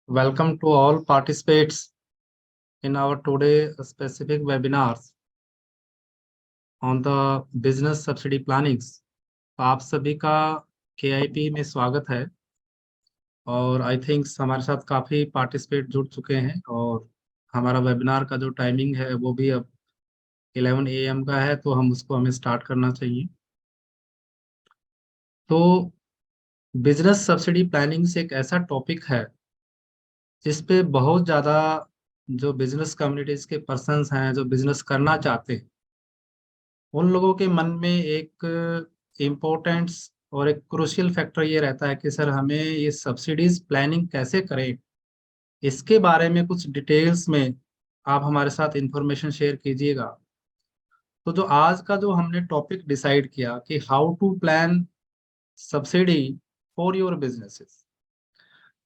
Welcome to all participants in our today specific webinars on the business subsidy plannings। आप सभी का KIP में स्वागत है और आई थिंक हमारे साथ काफ़ी पार्टिसिपेट जुड़ चुके हैं और हमारा वेबिनार का जो टाइमिंग है वो भी अब 11 AM का है, तो हमें स्टार्ट करना चाहिए। तो बिजनेस सब्सिडी प्लानिंग्स एक ऐसा टॉपिक है जिस पे बहुत ज़्यादा जो बिजनेस कम्युनिटीज़ के पर्सन्स हैं, जो बिजनेस करना चाहते हैं, उन लोगों के मन में एक इम्पोर्टेंस और एक क्रूशियल फैक्टर ये रहता है कि सर हमें ये सब्सिडीज प्लानिंग कैसे करें। इसके बारे में कुछ डिटेल्स में आप हमारे साथ इंफॉर्मेशन शेयर कीजिएगा। तो जो आज का जो हमने टॉपिक डिसाइड किया कि how to plan subsidy for your businesses.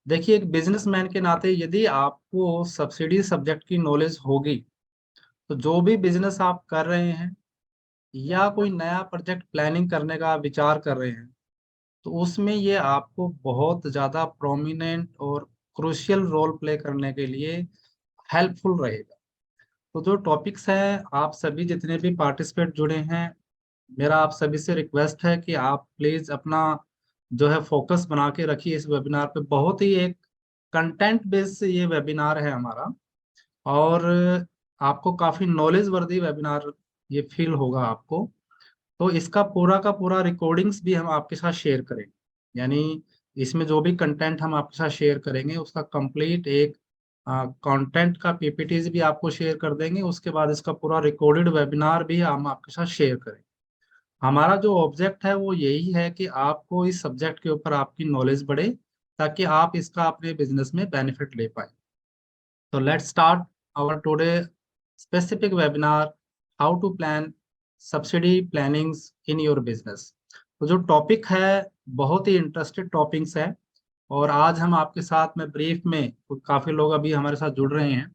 देखिए, एक बिजनेसमैन के नाते यदि आपको सब्सिडी सब्जेक्ट की नॉलेज होगी तो जो भी बिजनेस आप कर रहे हैं या कोई नया प्रोजेक्ट प्लानिंग करने का विचार कर रहे हैं तो उसमें ये आपको बहुत ज़्यादा प्रोमिनेंट और क्रूशियल रोल प्ले करने के लिए हेल्पफुल रहेगा। तो जो टॉपिक्स हैं, आप सभी जितने भी पार्टिसिपेट जुड़े हैं, मेरा आप सभी से रिक्वेस्ट है कि आप प्लीज़ अपना जो है फोकस बना के रखिए इस वेबिनार पे। बहुत ही एक कंटेंट बेस्ड ये वेबिनार है हमारा और आपको काफ़ी नॉलेज वर्दी वेबिनार ये फील होगा आपको। तो इसका पूरा का पूरा रिकॉर्डिंग्स भी हम आपके साथ शेयर करेंगे, यानी इसमें जो भी कंटेंट हम आपके साथ शेयर करेंगे उसका कंप्लीट एक कंटेंट का पीपीटीज भी आपको शेयर कर देंगे। उसके बाद इसका पूरा रिकॉर्डेड वेबिनार भी हम आपके साथ शेयर करेंगे। हमारा जो ऑब्जेक्ट है वो यही है कि आपको इस सब्जेक्ट के ऊपर आपकी नॉलेज बढ़े ताकि आप इसका अपने बिजनेस में बेनिफिट ले पाए। तो let's start our today specific webinar, how to plan subsidy plannings in your business. तो जो टॉपिक है बहुत ही इंटरेस्टेड टॉपिक्स है और आज हम आपके साथ में ब्रीफ में, काफी लोग अभी हमारे साथ जुड़ रहे हैं,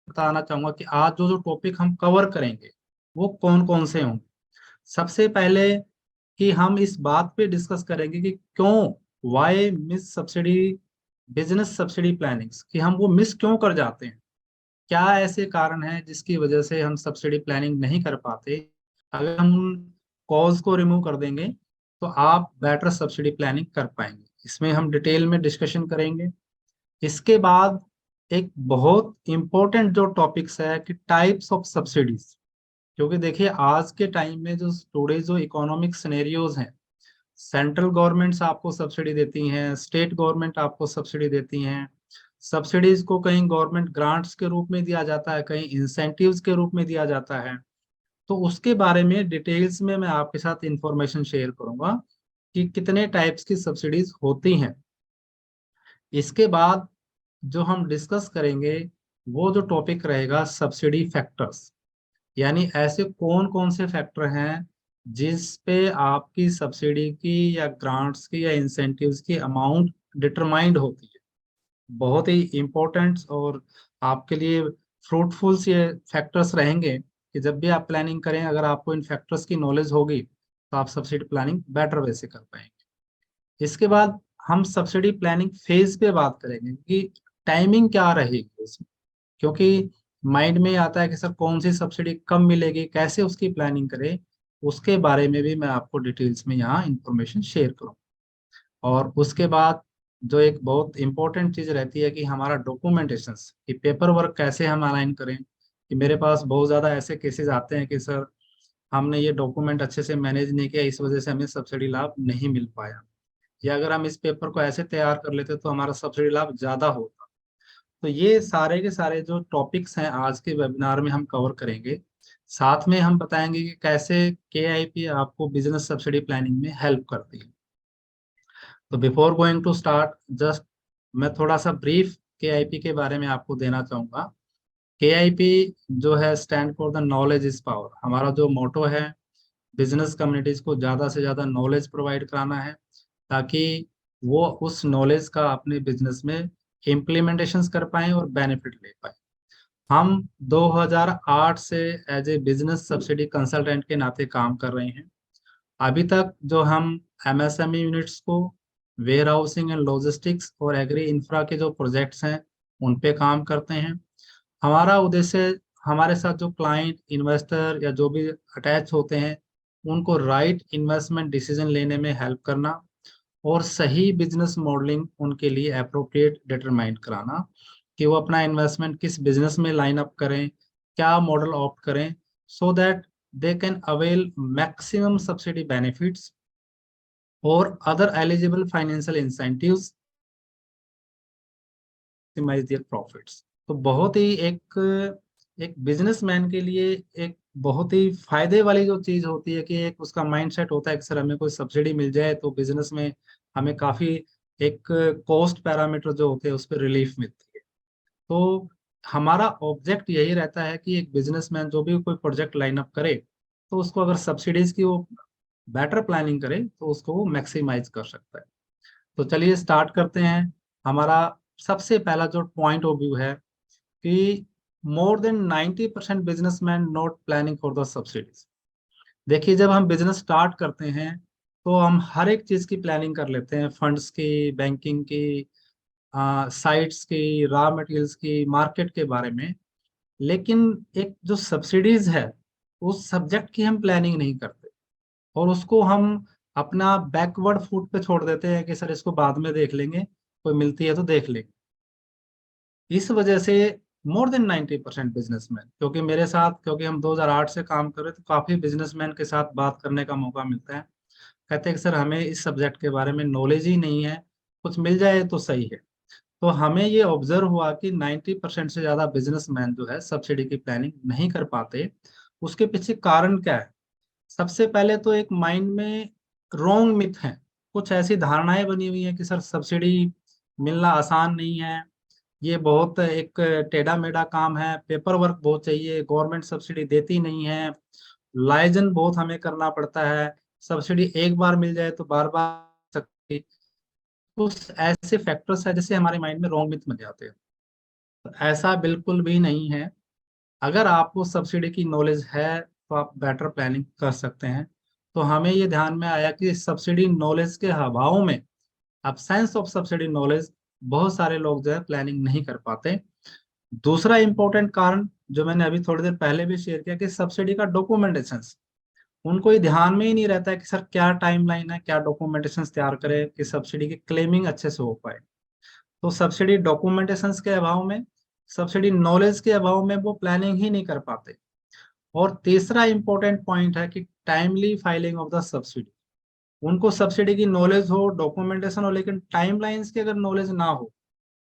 बताना चाहूंगा कि आज जो जो टॉपिक हम कवर करेंगे वो कौन कौन से होंगे। सबसे पहले कि हम इस बात पे डिस्कस करेंगे कि क्यों, why miss subsidy business subsidy plannings, कि हम वो मिस क्यों कर जाते हैं, क्या ऐसे कारण हैं जिसकी वजह से हम सब्सिडी प्लानिंग नहीं कर पाते। अगर हम उन कॉज को रिमूव कर देंगे तो आप बेटर सब्सिडी प्लानिंग कर पाएंगे। इसमें हम डिटेल में डिस्कशन करेंगे। इसके बाद एक बहुत इंपॉर्टेंट जो टॉपिक्स है कि टाइप्स ऑफ सब्सिडीज, क्योंकि देखिए आज के टाइम में जो टुडे जो इकोनॉमिक सिनेरियोज हैं, सेंट्रल गवर्नमेंट्स आपको सब्सिडी देती हैं, स्टेट गवर्नमेंट आपको सब्सिडी देती हैं। सब्सिडीज को कहीं गवर्नमेंट ग्रांट्स के रूप में दिया जाता है, कहीं इंसेंटिव्स के रूप में दिया जाता है। तो उसके बारे में डिटेल्स में मैं आपके साथ इंफॉर्मेशन शेयर करूंगा कि कितने टाइप्स की सब्सिडीज होती हैं। इसके बाद जो हम डिस्कस करेंगे वो जो टॉपिक रहेगा सब्सिडी फैक्टर्स, यानी ऐसे कौन कौन से फैक्टर हैं जिस पे आपकी सब्सिडी की या ग्रांट्स की या इंसेंटिव्स की अमाउंट डिटरमाइंड होती है। बहुत ही इम्पोर्टेंट और आपके लिए फ्रूटफुल से फैक्टर्स रहेंगे कि जब भी आप प्लानिंग करें, अगर आपको इन फैक्टर्स की नॉलेज होगी तो आप सब्सिडी प्लानिंग बेटर वे से कर पाएंगे। इसके बाद हम सब्सिडी प्लानिंग फेज पे बात करेंगे कि टाइमिंग क्या रहेगी उसमें, क्योंकि माइंड में आता है कि सर कौन सी सब्सिडी कब मिलेगी, कैसे उसकी प्लानिंग करें। उसके बारे में भी मैं आपको डिटेल्स में यहाँ इंफॉर्मेशन शेयर करूँ। और उसके बाद जो एक बहुत इंपॉर्टेंट चीज़ रहती है कि हमारा डॉक्यूमेंटेशन, कि पेपर वर्क कैसे हम अलाइन करें। कि मेरे पास बहुत ज़्यादा ऐसे केसेस आते हैं कि सर हमने ये डॉक्यूमेंट अच्छे से मैनेज नहीं किया, इस वजह से हमें सब्सिडी लाभ नहीं मिल पाया, या अगर हम इस पेपर को ऐसे तैयार कर लेते तो हमारा सब्सिडी लाभ ज़्यादा होता। तो ये सारे के सारे जो टॉपिक्स हैं आज के वेबिनार में हम कवर करेंगे। साथ में हम बताएंगे कि कैसे KIP आपको बिजनेस सब्सिडी प्लानिंग में हेल्प करती है। तो before going to start, just मैं थोड़ा सा ब्रीफ KIP के बारे में आपको देना चाहूँगा। KIP जो है stand for the knowledge is power. हमारा जो मोटो है, बिजनेस कम्युनिटीज को ज़्यादा से ज़्यादा नॉलेज प्रोवाइड कराना है ताकि वो उस नॉलेज का अपने बिजनेस में इम्प्लीमेंटेशंस कर पाएं और बेनिफिट ले पाए। हम 2008 से as a business subsidy consultant के नाते काम कर रहे हैं। अभी तक जो हम MSME यूनिट्स को वेयर हाउसिंग एंड लॉजिस्टिक्स और एग्री इंफ्रा के जो प्रोजेक्ट्स हैं उन पे काम करते हैं। हमारा उद्देश्य हमारे साथ जो क्लाइंट इन्वेस्टर या जो भी अटैच होते हैं उनको राइट इन्वेस्टमेंट डिसीजन लेने में हेल्प करना और सही बिजनेस मॉडलिंग उनके लिए अप्रोप्रिएट डिटरमाइन कराना कि वो अपना इन्वेस्टमेंट किस बिजनेस में लाइन अप करें, क्या मॉडल ऑप्ट करें, so that they can avail maximum subsidy benefits और other eligible financial incentives maximize their profits. तो बहुत ही एक बिजनेसमैन के लिए एक बहुत ही फायदे वाली जो चीज होती है कि एक उसका माइंडसेट होता है कि सर हमें कोई सब्सिडी मिल जाए तो बिजनेस में हमें काफी एक कॉस्ट पैरामीटर जो होते हैं उस पर रिलीफ मिलती है। तो हमारा ऑब्जेक्ट यही रहता है कि एक बिजनेसमैन जो भी कोई प्रोजेक्ट लाइन अप करे तो उसको अगर सब्सिडीज की वो बेटर प्लानिंग करे तो उसको वो मैक्सिमाइज कर सकता है। तो चलिए स्टार्ट करते हैं। हमारा सबसे पहला जो पॉइंट ऑफ व्यू है कि more than 90% businessman not planning for the subsidies. देखिए जब हम बिजनेस स्टार्ट करते हैं तो हम हर एक चीज की प्लानिंग कर लेते हैं, फंड्स की, बैंकिंग की, साइट्स की, रॉ मटेरियल्स की, मार्केट के बारे में। लेकिन एक जो सब्सिडीज है उस सब्जेक्ट की हम प्लानिंग नहीं करते और उसको हम अपना बैकवर्ड फुट पे छोड़ देते हैं कि सर इसको बाद में देख लेंगे, कोई मिलती है तो देख लेंगे। इस वजह से मोर देन 90% बिजनेसमैन, क्योंकि मेरे साथ, क्योंकि हम 2008 से काम कर रहे, तो काफी बिजनेसमैन के साथ बात करने का मौका मिलता है। कहते हैं कि सर हमें इस सब्जेक्ट के बारे में नॉलेज ही नहीं है, कुछ मिल जाए तो सही है। तो हमें ये ऑब्जर्व हुआ कि 90% से ज्यादा बिजनेसमैन जो है सब्सिडी की प्लानिंग नहीं कर पाते। उसके पीछे कारण क्या है? सबसे पहले तो एक माइंड में रॉन्ग मिथ है, कुछ ऐसी धारणाएं बनी हुई है कि सर सब्सिडी मिलना आसान नहीं है, ये बहुत एक टेढ़ा मेढ़ा काम है, पेपर वर्क बहुत चाहिए, गवर्नमेंट सब्सिडी देती नहीं है, लाइजन बहुत हमें करना पड़ता है, सब्सिडी एक बार मिल जाए तो बार बार सकती। कुछ ऐसे फैक्टर्स है जिससे हमारे माइंड में रॉन्ग मिथ बन जाते हैं। तो ऐसा बिल्कुल भी नहीं है। अगर आपको सब्सिडी की नॉलेज है तो आप बेटर प्लानिंग कर सकते हैं। तो हमें ये ध्यान में आया कि सब्सिडी नॉलेज के अभाव में, absence ऑफ सब्सिडी नॉलेज, बहुत सारे लोग जो है प्लानिंग नहीं कर पाते। दूसरा इंपॉर्टेंट कारण जो मैंने अभी थोड़ी देर पहले भी शेयर किया कि सब्सिडी का डॉक्यूमेंटेशन, उनको ये ध्यान में ही नहीं रहता है कि सर क्या टाइमलाइन है, क्या डॉक्यूमेंटेशन तैयार करें कि सब्सिडी की क्लेमिंग अच्छे से हो पाए। तो सब्सिडी डॉक्यूमेंटेशन के अभाव में, सब्सिडी नॉलेज के अभाव में वो प्लानिंग ही नहीं कर पाते। और तीसरा इंपॉर्टेंट पॉइंट है कि timely filing of the subsidy. उनको सब्सिडी की नॉलेज हो, डॉक्यूमेंटेशन हो, लेकिन टाइमलाइंस की अगर नॉलेज ना हो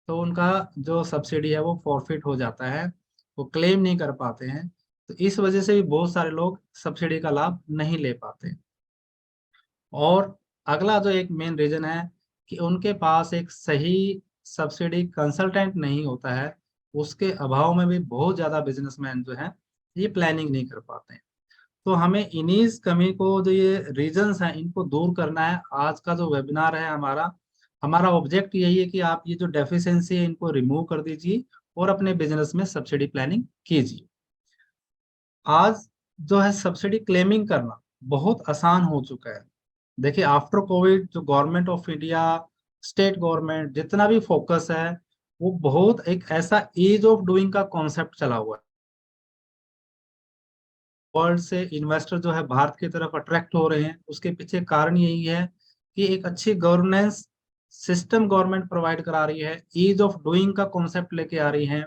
तो उनका जो सब्सिडी है वो फॉरफिट हो जाता है, वो क्लेम नहीं कर पाते हैं। तो इस वजह से भी बहुत सारे लोग सब्सिडी का लाभ नहीं ले पाते। और अगला जो एक मेन रीजन है कि उनके पास एक सही सब्सिडी कंसल्टेंट नहीं होता है। उसके अभाव में भी बहुत ज्यादा बिजनेसमैन जो है ये प्लानिंग नहीं कर पाते हैं। तो हमें इन्हीं कमी को, जो ये रीजंस हैं, इनको दूर करना है। आज का जो वेबिनार है हमारा हमारा ऑब्जेक्ट यही है कि आप ये जो डेफिशिएंसी है इनको रिमूव कर दीजिए और अपने बिजनेस में सब्सिडी प्लानिंग कीजिए। आज जो है सब्सिडी क्लेमिंग करना बहुत आसान हो चुका है। देखिए आफ्टर कोविड जो government of India, state government, जितना भी फोकस है वो बहुत एक ऐसा ईज ऑफ डूइंग का कॉन्सेप्ट चला हुआ है। वर्ल्ड से इन्वेस्टर जो है भारत की तरफ अट्रैक्ट हो रहे हैं, उसके पीछे कारण यही है कि एक अच्छी गवर्नेंस सिस्टम गवर्नमेंट प्रोवाइड करा रही है, ईज ऑफ डूइंग का कॉन्सेप्ट लेके आ रही है,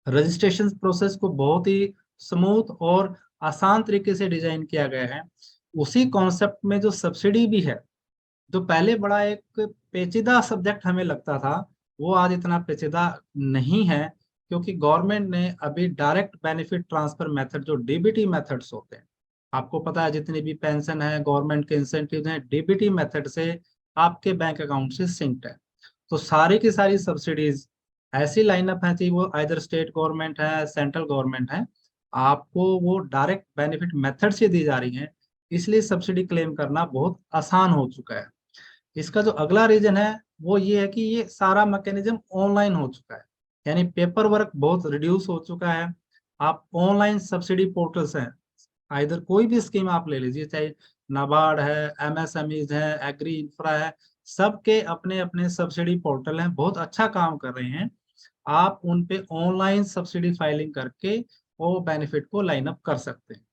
रजिस्ट्रेशन प्रोसेस को बहुत ही स्मूथ और आसान तरीके से डिजाइन किया गया है। उसी कॉन्सेप्ट में जो सब्सिडी भी है, जो पहले बड़ा एक पेचीदा सब्जेक्ट हमें लगता था, वो आज इतना पेचीदा नहीं है, क्योंकि गवर्नमेंट ने अभी डायरेक्ट बेनिफिट ट्रांसफर मेथड, जो डीबीटी मेथड्स होते हैं, आपको पता है जितनी भी पेंशन है, गवर्नमेंट के इंसेंटिव हैं, डीबीटी मेथड से आपके बैंक अकाउंट से सिंक्ड है। तो सारी की सारी सब्सिडीज ऐसी लाइनअप है, चाहे वो आइदर स्टेट गवर्नमेंट है, सेंट्रल गवर्नमेंट है, आपको वो डायरेक्ट बेनिफिट मेथड से दी जा रही है। इसलिए सब्सिडी क्लेम करना बहुत आसान हो चुका है। इसका जो अगला रीजन है वो ये है कि ये सारा मैकेनिज्म ऑनलाइन हो चुका है, यानी पेपर वर्क बहुत रिड्यूस हो चुका है। आप ऑनलाइन सब्सिडी पोर्टल्स हैं, इधर कोई भी स्कीम आप ले लीजिए, चाहे नाबार्ड है, एमएसएमईज है, एग्री इंफ्रा है, सबके अपने अपने सब्सिडी पोर्टल हैं, बहुत अच्छा काम कर रहे हैं। आप उन पे ऑनलाइन सब्सिडी फाइलिंग करके वो बेनिफिट को लाइन अप कर सकते हैं।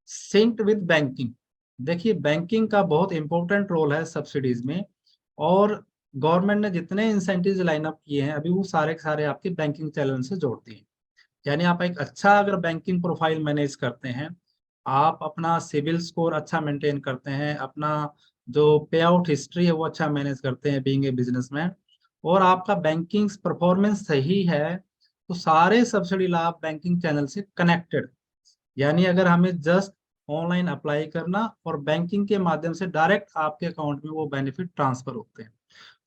सिंक्ड विद बैंकिंग, देखिए बैंकिंग का बहुत इंपॉर्टेंट रोल है सब्सिडीज में, और गवर्नमेंट ने जितने इंसेंटिव लाइन अप किए हैं अभी वो सारे के सारे आपके बैंकिंग चैनल से जोड़ती हैं। यानी आप एक अच्छा अगर बैंकिंग प्रोफाइल मैनेज करते हैं, आप अपना सिविल स्कोर अच्छा मेंटेन करते हैं, अपना जो पे आउट हिस्ट्री है वो अच्छा मैनेज करते हैं बीइंग ए बिजनेसमैन, और आपका बैंकिंग परफॉर्मेंस सही है, तो सारे सब्सिडी लाभ बैंकिंग चैनल से कनेक्टेड। यानी अगर हमें जस्ट ऑनलाइन अप्लाई करना और बैंकिंग के माध्यम से डायरेक्ट आपके अकाउंट में वो बेनिफिट ट्रांसफर होते हैं।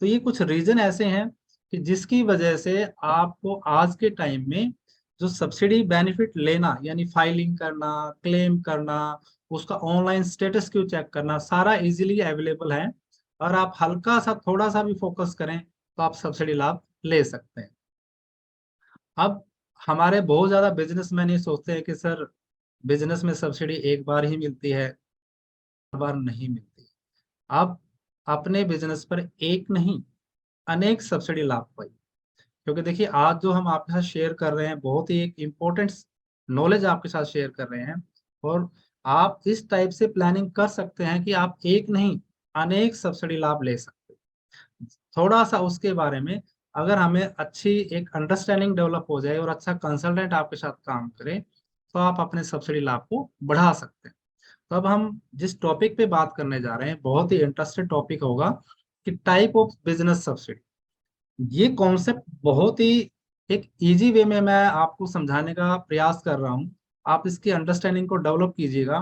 तो ये कुछ रीजन ऐसे हैं कि जिसकी वजह से आपको आज के टाइम में जो सब्सिडी बेनिफिट लेना, यानी फाइलिंग करना, क्लेम करना, उसका ऑनलाइन स्टेटस क्यों चेक करना, सारा इजीली अवेलेबल है। और आप हल्का सा थोड़ा सा भी फोकस करें तो आप सब्सिडी लाभ ले सकते हैं। अब हमारे बहुत ज्यादा बिजनेसमैन ये सोचते हैं कि सर बिजनेस में सब्सिडी एक बार ही मिलती है, बार बार नहीं मिलती। आप अपने बिजनेस पर एक नहीं अनेक सब्सिडी लाभ पाइए, क्योंकि देखिए आज जो हम आपके साथ शेयर कर रहे हैं बहुत ही एक इम्पोर्टेंट नॉलेज आपके साथ शेयर कर रहे हैं। और आप इस टाइप से प्लानिंग कर सकते हैं कि आप एक नहीं अनेक सब्सिडी लाभ ले सकते हैं। थोड़ा सा उसके बारे में अगर हमें अच्छी एक अंडरस्टैंडिंग डेवलप हो जाए और अच्छा कंसल्टेंट आपके साथ काम करे, तो आप अपने सब्सिडी लाभ को बढ़ा सकते हैं। तो अब हम जिस टॉपिक पे बात करने जा रहे हैं बहुत ही इंटरेस्टेड टॉपिक होगा कि टाइप ऑफ बिजनेस सब्सिडी। ये कॉन्सेप्ट बहुत ही एक इजी वे में मैं आपको समझाने का प्रयास कर रहा हूँ। आप इसकी अंडरस्टैंडिंग को डेवलप कीजिएगा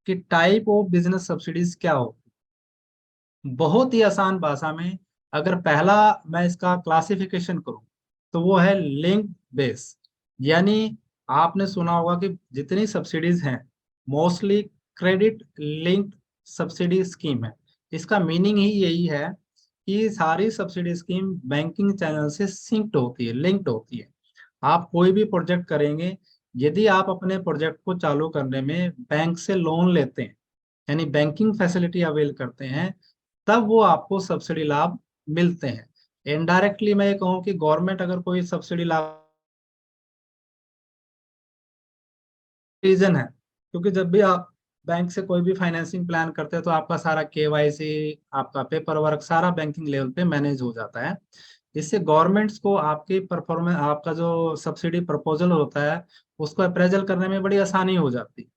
कि टाइप ऑफ बिजनेस सब्सिडीज क्या हो। बहुत ही आसान भाषा में अगर पहला मैं इसका क्लासिफिकेशन करूं तो वो है लिंक बेस। यानी आपने सुना होगा कि जितनी सब्सिडीज हैं mostly credit linked subsidy scheme है। इसका मीनिंग ही यही है कि सारी सब्सिडी स्कीम बैंकिंग चैनल से सिंक्ड होती है, लिंक्ड होती है। आप कोई भी प्रोजेक्ट करेंगे, यदि आप अपने प्रोजेक्ट को चालू करने में बैंक से लोन लेते हैं, यानी बैंकिंग फैसिलिटी अवेल करते हैं, तब वो आपको सब्सिडी लाभ मिलते हैं। इनडायरेक्टली मैं ये कहूँ कि गवर्नमेंट अगर कोई सब्सिडी लाभ रीजन है, क्योंकि जब भी आप बैंक से कोई भी फाइनेंसिंग प्लान करते हैं तो आपका सारा केवाईसी, आपका पेपर वर्क सारा बैंकिंग लेवल पे मैनेज हो जाता है। इससे गवर्नमेंट्स को आपकी परफॉर्मेंस, आपका जो सब्सिडी प्रपोजल होता है उसको अप्रेजल करने में बड़ी आसानी हो जाती है।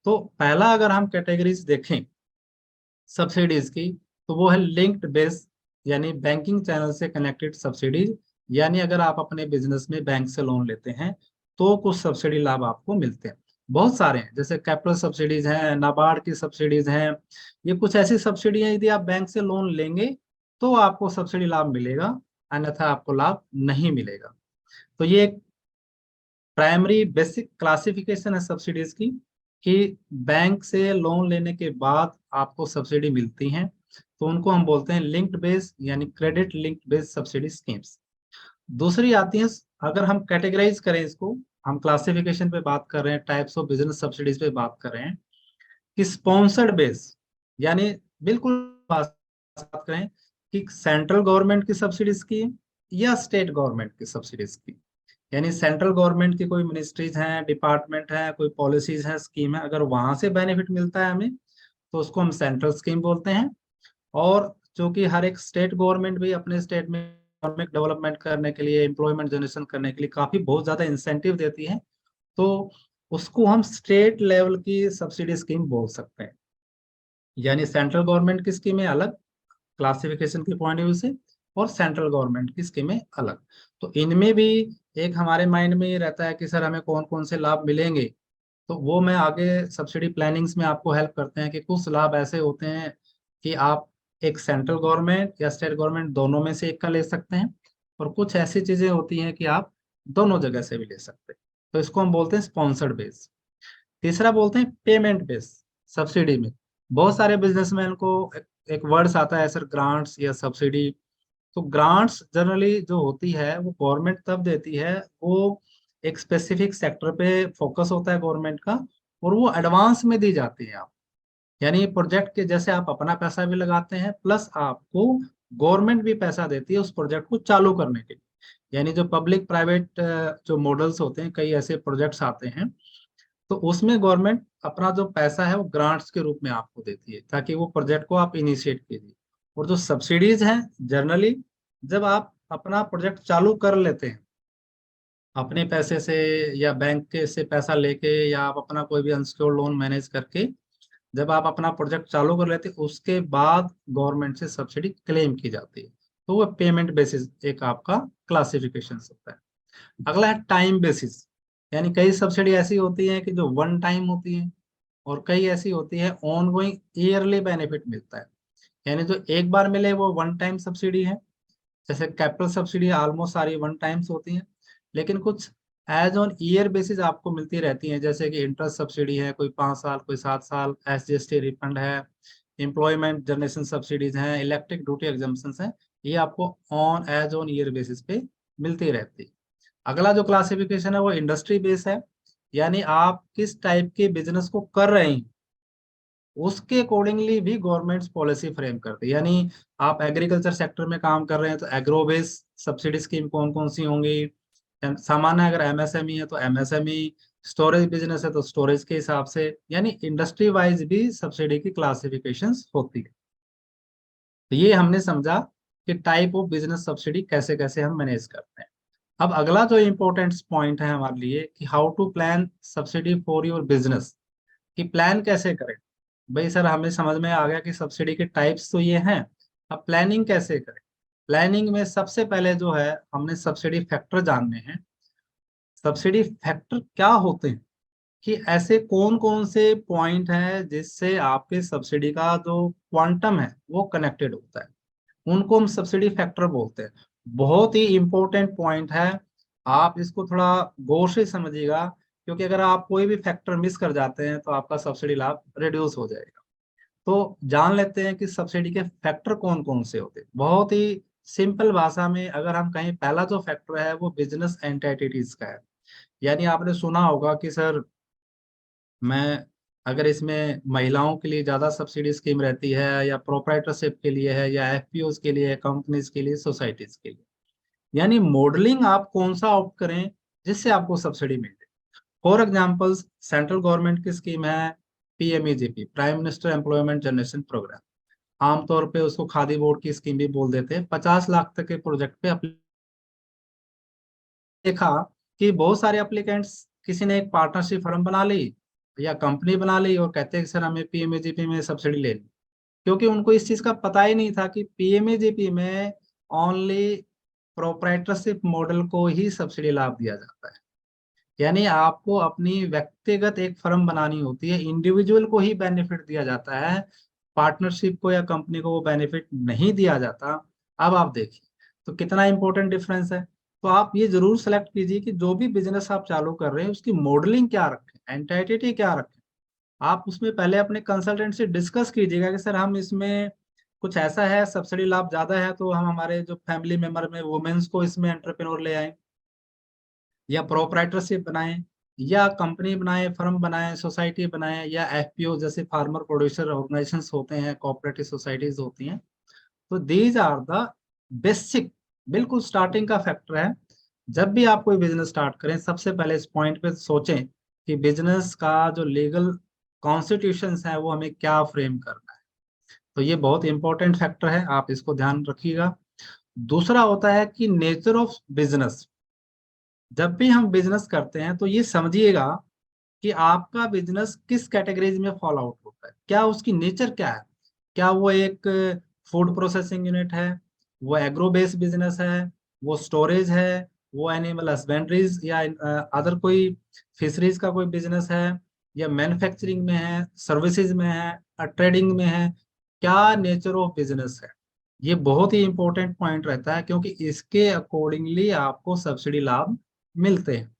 तो पहला अगर हम कैटेगरीज देखें सब्सिडीज की, तो वो है लिंक्ड बेस, यानी बैंकिंग चैनल से कनेक्टेड सब्सिडीज। यानी अगर आप अपने बिजनेस में बैंक से लोन लेते हैं तो कुछ सब्सिडी लाभ आपको मिलते हैं। बहुत सारे हैं, जैसे कैपिटल सब्सिडीज हैं, नाबार्ड की सब्सिडीज हैं। ये कुछ ऐसी सब्सिडी है, यदि आप बैंक से लोन लेंगे तो आपको सब्सिडी लाभ मिलेगा, अन्यथा आपको लाभ नहीं मिलेगा। तो ये एक प्राइमरी बेसिक क्लासिफिकेशन है सब्सिडीज की, कि बैंक से लोन लेने के बाद आपको सब्सिडी मिलती हैं, तो उनको हम बोलते हैं लिंक्ड बेस यानी credit linked base subsidy schemes. दूसरी आती है, अगर हम कैटेगराइज करें इसको, हम क्लासिफिकेशन पे बात कर रहे हैं, टाइप्स ऑफ बिजनेस सब्सिडीज पे बात कर रहे हैं, कि स्पॉन्सर्ड बेस, यानी बिल्कुल बात करें कि सेंट्रल गवर्नमेंट की सब्सिडीज की या स्टेट गवर्नमेंट की सब्सिडीज की। यानी सेंट्रल गवर्नमेंट की कोई मिनिस्ट्रीज हैं, डिपार्टमेंट है, कोई पॉलिसीज है, स्कीम है, अगर वहां से बेनिफिट मिलता है हमें तो उसको हम सेंट्रल स्कीम बोलते हैं। और जो कि हर एक स्टेट गवर्नमेंट भी अपने स्टेट में इकोनॉमिक डेवलपमेंट करने के लिए, एम्प्लॉयमेंट जनरेशन करने के लिए काफी बहुत ज्यादा इंसेंटिव देती है, तो उसको हम स्टेट लेवल की सब्सिडी स्कीम बोल सकते हैं। यानी सेंट्रल गवर्नमेंट की स्कीमें अलग क्लासिफिकेशन के पॉइंट ऑफ व्यू से, और सेंट्रल गवर्नमेंट की स्कीमें अलग। तो इनमें भी एक हमारे माइंड में ये रहता है कि सर हमें कौन कौन से लाभ मिलेंगे, तो वो मैं आगे सब्सिडी प्लानिंग्स में आपको हेल्प करते हैं कि कुछ लाभ ऐसे होते हैं कि आप एक सेंट्रल गवर्नमेंट या स्टेट गवर्नमेंट दोनों में से एक का ले सकते हैं, और कुछ ऐसी चीजें होती हैं कि आप दोनों जगह से भी ले सकते हैं। तो इसको हम बोलते हैं स्पॉन्सर्ड बेस। तीसरा बोलते हैं पेमेंट बेस सब्सिडी में। बहुत सारे बिजनेसमैन को एक वर्ड्स आता है सर, ग्रांट्स या सब्सिडी। तो ग्रांट्स जनरली जो होती है वो गवर्नमेंट तब देती है, वो एक स्पेसिफिक सेक्टर पे फोकस होता है गवर्नमेंट का, और वो एडवांस में दी जाती है आप, यानी प्रोजेक्ट के जैसे आप अपना पैसा भी लगाते हैं, प्लस आपको गवर्नमेंट भी पैसा देती है उस प्रोजेक्ट को चालू करने के लिए। यानी जो पब्लिक प्राइवेट जो मॉडल्स होते हैं, कई ऐसे प्रोजेक्ट्स आते हैं, तो उसमें गवर्नमेंट अपना जो पैसा है वो ग्रांट्स के रूप में आपको देती है, ताकि वो प्रोजेक्ट को आप इनिशिएट कीजिए। और जो सब्सिडीज हैं, जनरली जब आप अपना प्रोजेक्ट चालू कर लेते हैं अपने पैसे से, या बैंक के से पैसा लेके, या आप अपना कोई भी अनसिक्योर्ड लोन मैनेज करके जब आप अपना प्रोजेक्ट चालू कर लेते हैं, उसके बाद गवर्नमेंट से सब्सिडी क्लेम की जाती है। तो वो पेमेंट बेसिस एक आपका क्लासिफिकेशन होता है। अगला है टाइम बेसिस। यानी कई सब्सिडी ऐसी होती है कि जो वन टाइम होती है, और कई ऐसी होती है ऑन गोइंग ईयरली बेनिफिट मिलता है। यानी जो एक बार मिले वो वन टाइम सब्सिडी है। जैसे कैपिटल सब्सिडी ऑलमोस्ट सारी वन टाइम्स होती हैं, लेकिन कुछ एज ऑन ईयर बेसिस आपको मिलती रहती हैं, जैसे कि इंटरेस्ट सब्सिडी है, कोई 5 साल, कोई 7 साल, SGST रिफंड है, एम्प्लॉयमेंट जनरेशन सब्सिडीज हैं, इलेक्ट्रिक ड्यूटी एग्जाम्पन्स हैं। ये आपको on as on year basis पे मिलती रहती है। अगला जो क्लासिफिकेशन है वो इंडस्ट्री बेस है। यानी आप किस टाइप के बिजनेस को कर रहे हैं, उसके अकॉर्डिंगली भी गवर्नमेंट पॉलिसी फ्रेम करती है। यानी आप एग्रीकल्चर सेक्टर में काम कर रहे हैं तो एग्रो बेस सब्सिडी स्कीम कौन कौन सी होंगी। सामान्य अगर MSME है तो MSME, स्टोरेज बिजनेस है तो स्टोरेज के हिसाब से, यानी इंडस्ट्री वाइज भी सब्सिडी की क्लासिफिकेशंस होती है। तो ये हमने समझा कि टाइप ऑफ बिजनेस सब्सिडी कैसे कैसे हम मैनेज करते हैं। अब अगला जो इम्पोर्टेंट पॉइंट है हमारे लिए कि how to plan subsidy for your business, कि प्लान कैसे करें। भाई सर, हमें समझ में आ गया कि सब्सिडी के टाइप्स तो ये हैं, अब प्लानिंग कैसे करें। प्लानिंग में सबसे पहले जो है, हमने सब्सिडी फैक्टर जानने हैं। सब्सिडी फैक्टर क्या होते हैं, कि ऐसे कौन कौन से पॉइंट हैं जिससे आपके सब्सिडी का जो क्वांटम है वो कनेक्टेड होता है, उनको हम सब्सिडी फैक्टर बोलते हैं। बहुत ही इंपॉर्टेंट पॉइंट है, आप इसको थोड़ा गौर से समझिएगा, क्योंकि अगर आप कोई भी फैक्टर मिस कर जाते हैं तो आपका सब्सिडी लाभ रिड्यूस हो जाएगा। तो जान लेते हैं कि सब्सिडी के फैक्टर कौन कौन से होते हैं। बहुत ही सिंपल भाषा में अगर हम कहें, पहला जो फैक्टर है वो बिजनेस एंटिटीज का है। यानी आपने सुना होगा कि सर, मैं अगर इसमें महिलाओं के लिए ज्यादा सब्सिडी स्कीम रहती है, या प्रोप्राइटरशिप के लिए है, या FPOs के लिए, कंपनीज के लिए, सोसाइटीज के लिए। यानी मॉडलिंग आप कौन सा ऑप्ट करें जिससे आपको सब्सिडी मिल जाए। फॉर एग्जाम्पल, सेंट्रल गवर्नमेंट की स्कीम है PMEGP, prime minister employment generation programme. आमतौर पे उसको खादी बोर्ड की स्कीम भी बोल देते हैं। 50 लाख तक के प्रोजेक्ट पे देखा कि बहुत सारे एप्लीकेंट्स, किसी ने एक पार्टनरशिप फर्म बना ली या कंपनी बना ली, और कहते हैं कि सर हमें PMEGP में सब्सिडी लेनी, क्योंकि उनको इस चीज का पता ही नहीं था कि PMEGP में ओनली प्रोप्राइटरशिप मॉडल को ही सब्सिडी लाभ दिया जाता है। यानी आपको अपनी व्यक्तिगत एक फर्म बनानी होती है, इंडिविजुअल को ही बेनिफिट दिया जाता है, पार्टनरशिप को या कंपनी को वो बेनिफिट नहीं दिया जाता। अब आप देखिए तो कितना इंपॉर्टेंट डिफरेंस है। तो आप ये जरूर सेलेक्ट कीजिए कि जो भी बिजनेस आप चालू कर रहे हैं उसकी मॉडलिंग क्या रखें, एंटिटी क्या रखें। आप उसमें पहले अपने कंसल्टेंट से डिस्कस कीजिएगा कि सर हम इसमें कुछ ऐसा है, सब्सिडी लाभ ज्यादा है, तो हम हमारे जो फैमिली मेंबर में वुमेन्स को इसमें एंटरप्रेन्योर ले आए, या प्रोप्राइटरशिप बनाएं, या कंपनी बनाएं, फर्म बनाएं, सोसाइटी बनाएं, या FPO जैसे फार्मर प्रोड्यूसर ऑर्गेनाइजेशंस होते हैं, कोऑपरेटिव सोसाइटीज होती हैं। तो दीज आर द बेसिक, बिल्कुल स्टार्टिंग का फैक्टर है। जब भी आप कोई बिजनेस स्टार्ट करें, सबसे पहले इस पॉइंट पे सोचें कि बिजनेस का जो लीगल कॉन्स्टिट्यूशंस है वो हमें क्या फ्रेम करना है। तो ये बहुत इंपॉर्टेंट फैक्टर है, आप इसको ध्यान रखिएगा। दूसरा होता है कि नेचर ऑफ बिजनेस। जब भी हम बिजनेस करते हैं तो ये समझिएगा कि आपका बिजनेस किस कैटेगरीज में फॉल आउट होता है, क्या उसकी नेचर क्या है। क्या वो एक फूड प्रोसेसिंग यूनिट है, वो एग्रो बेस्ड बिजनेस है, वो स्टोरेज है, वो एनिमल हस्बेंड्रीज या अदर कोई फिशरीज का कोई बिजनेस है, या मैन्युफैक्चरिंग में है, सर्विसेज में है, ट्रेडिंग में है। क्या नेचर ऑफ बिजनेस है, ये बहुत ही इंपॉर्टेंट पॉइंट रहता है, क्योंकि इसके अकॉर्डिंगली आपको सब्सिडी लाभ मिलते हैं।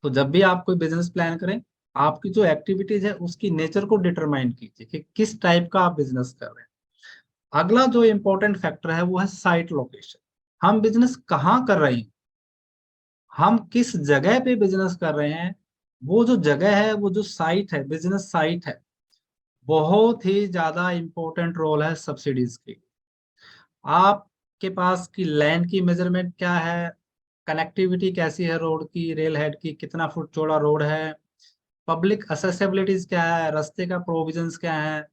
तो जब भी आप कोई बिजनेस प्लान करें, आपकी जो एक्टिविटीज है उसकी नेचर को डिटरमाइन कीजिए कि किस टाइप का आप बिजनेस कर रहे हैं। अगला जो इंपॉर्टेंट फैक्टर है वो है साइट लोकेशन। हम बिजनेस कहाँ कर रहे हैं, हम किस जगह पे बिजनेस कर रहे हैं, वो जो जगह है, वो जो साइट है, बिजनेस साइट है, बहुत ही ज्यादा इंपॉर्टेंट रोल है सब्सिडीज की। आपके पास की लैंड की मेजरमेंट क्या है, कनेक्टिविटी कैसी है रोड की, रेल हेड की, कितना फुट चौड़ा रोड है, पब्लिक असेसिबिलिटीज क्या है, रास्ते का प्रोविजंस क्या है,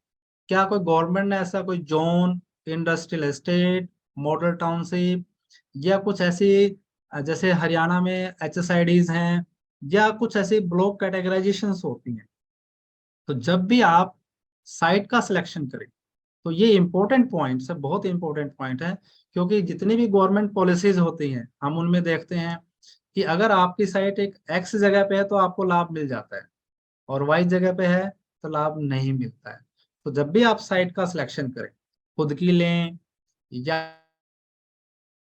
क्या कोई गवर्नमेंट ने ऐसा कोई zone, industrial estate, model township, या कुछ ऐसी जैसे हरियाणा में HSIDs हैं, या कुछ ऐसी ब्लॉक कैटेगराइजेशंस होती हैं। तो जब भी आप साइट का सिलेक्शन करें, तो ये इंपॉर्टेंट पॉइंट्स है, बहुत इंपॉर्टेंट पॉइंट है। क्योंकि जितनी भी गवर्नमेंट पॉलिसीज होती हैं, हम उनमें देखते हैं कि अगर आपकी साइट एक एक्स जगह पे है तो आपको लाभ मिल जाता है, और वाई जगह पे है तो लाभ नहीं मिलता है। तो जब भी आप साइट का सिलेक्शन करें, खुद की लें या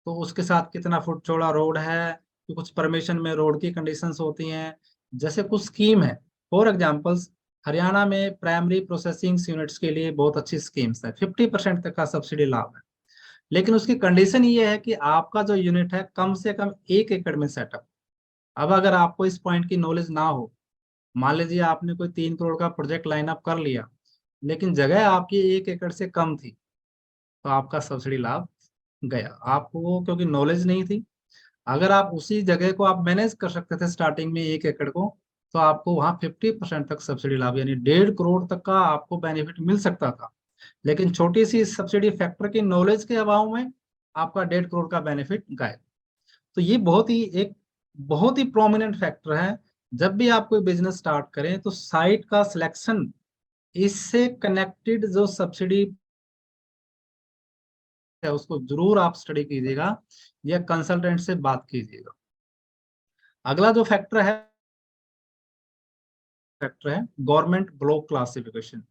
तो उसके साथ कितना फुट चौड़ा रोड है, कि कुछ परमिशन में रोड की कंडीशंस होती हैं। जैसे कुछ स्कीम है, फॉर एग्जांपल्स हरियाणा में प्राइमरी प्रोसेसिंग यूनिट्स के लिए बहुत अच्छी स्कीम्स है, 50% तक का सब्सिडी लाभ है। लेकिन उसकी कंडीशन ये है कि आपका जो यूनिट है कम से कम 1 एकड़ में सेटअप। अब अगर आपको इस पॉइंट की नॉलेज ना हो, मान लीजिए आपने कोई 3 करोड़ का प्रोजेक्ट लाइन अप कर लिया, लेकिन जगह आपकी 1 एकड़ से कम थी, तो आपका सब्सिडी लाभ गया। आपको क्योंकि नॉलेज नहीं थी। अगर आप उसी जगह को आप मैनेज कर सकते थे स्टार्टिंग में 1 एकड़ को, तो आपको वहां 50% तक सब्सिडी लाभ, यानी 1.5 करोड़ तक का आपको बेनिफिट मिल सकता था। लेकिन छोटी सी सब्सिडी फैक्टर की नॉलेज के अभाव में आपका 1.5 करोड़ का बेनिफिट गायब। तो ये बहुत ही प्रोमिनेंट फैक्टर है। जब भी आप कोई बिजनेस स्टार्ट करें तो साइट का सिलेक्शन, इससे कनेक्टेड जो सब्सिडी है उसको जरूर आप स्टडी कीजिएगा, या कंसल्टेंट से बात कीजिएगा। अगला जो फैक्टर है गवर्नमेंट ब्लॉक क्लासिफिकेशन।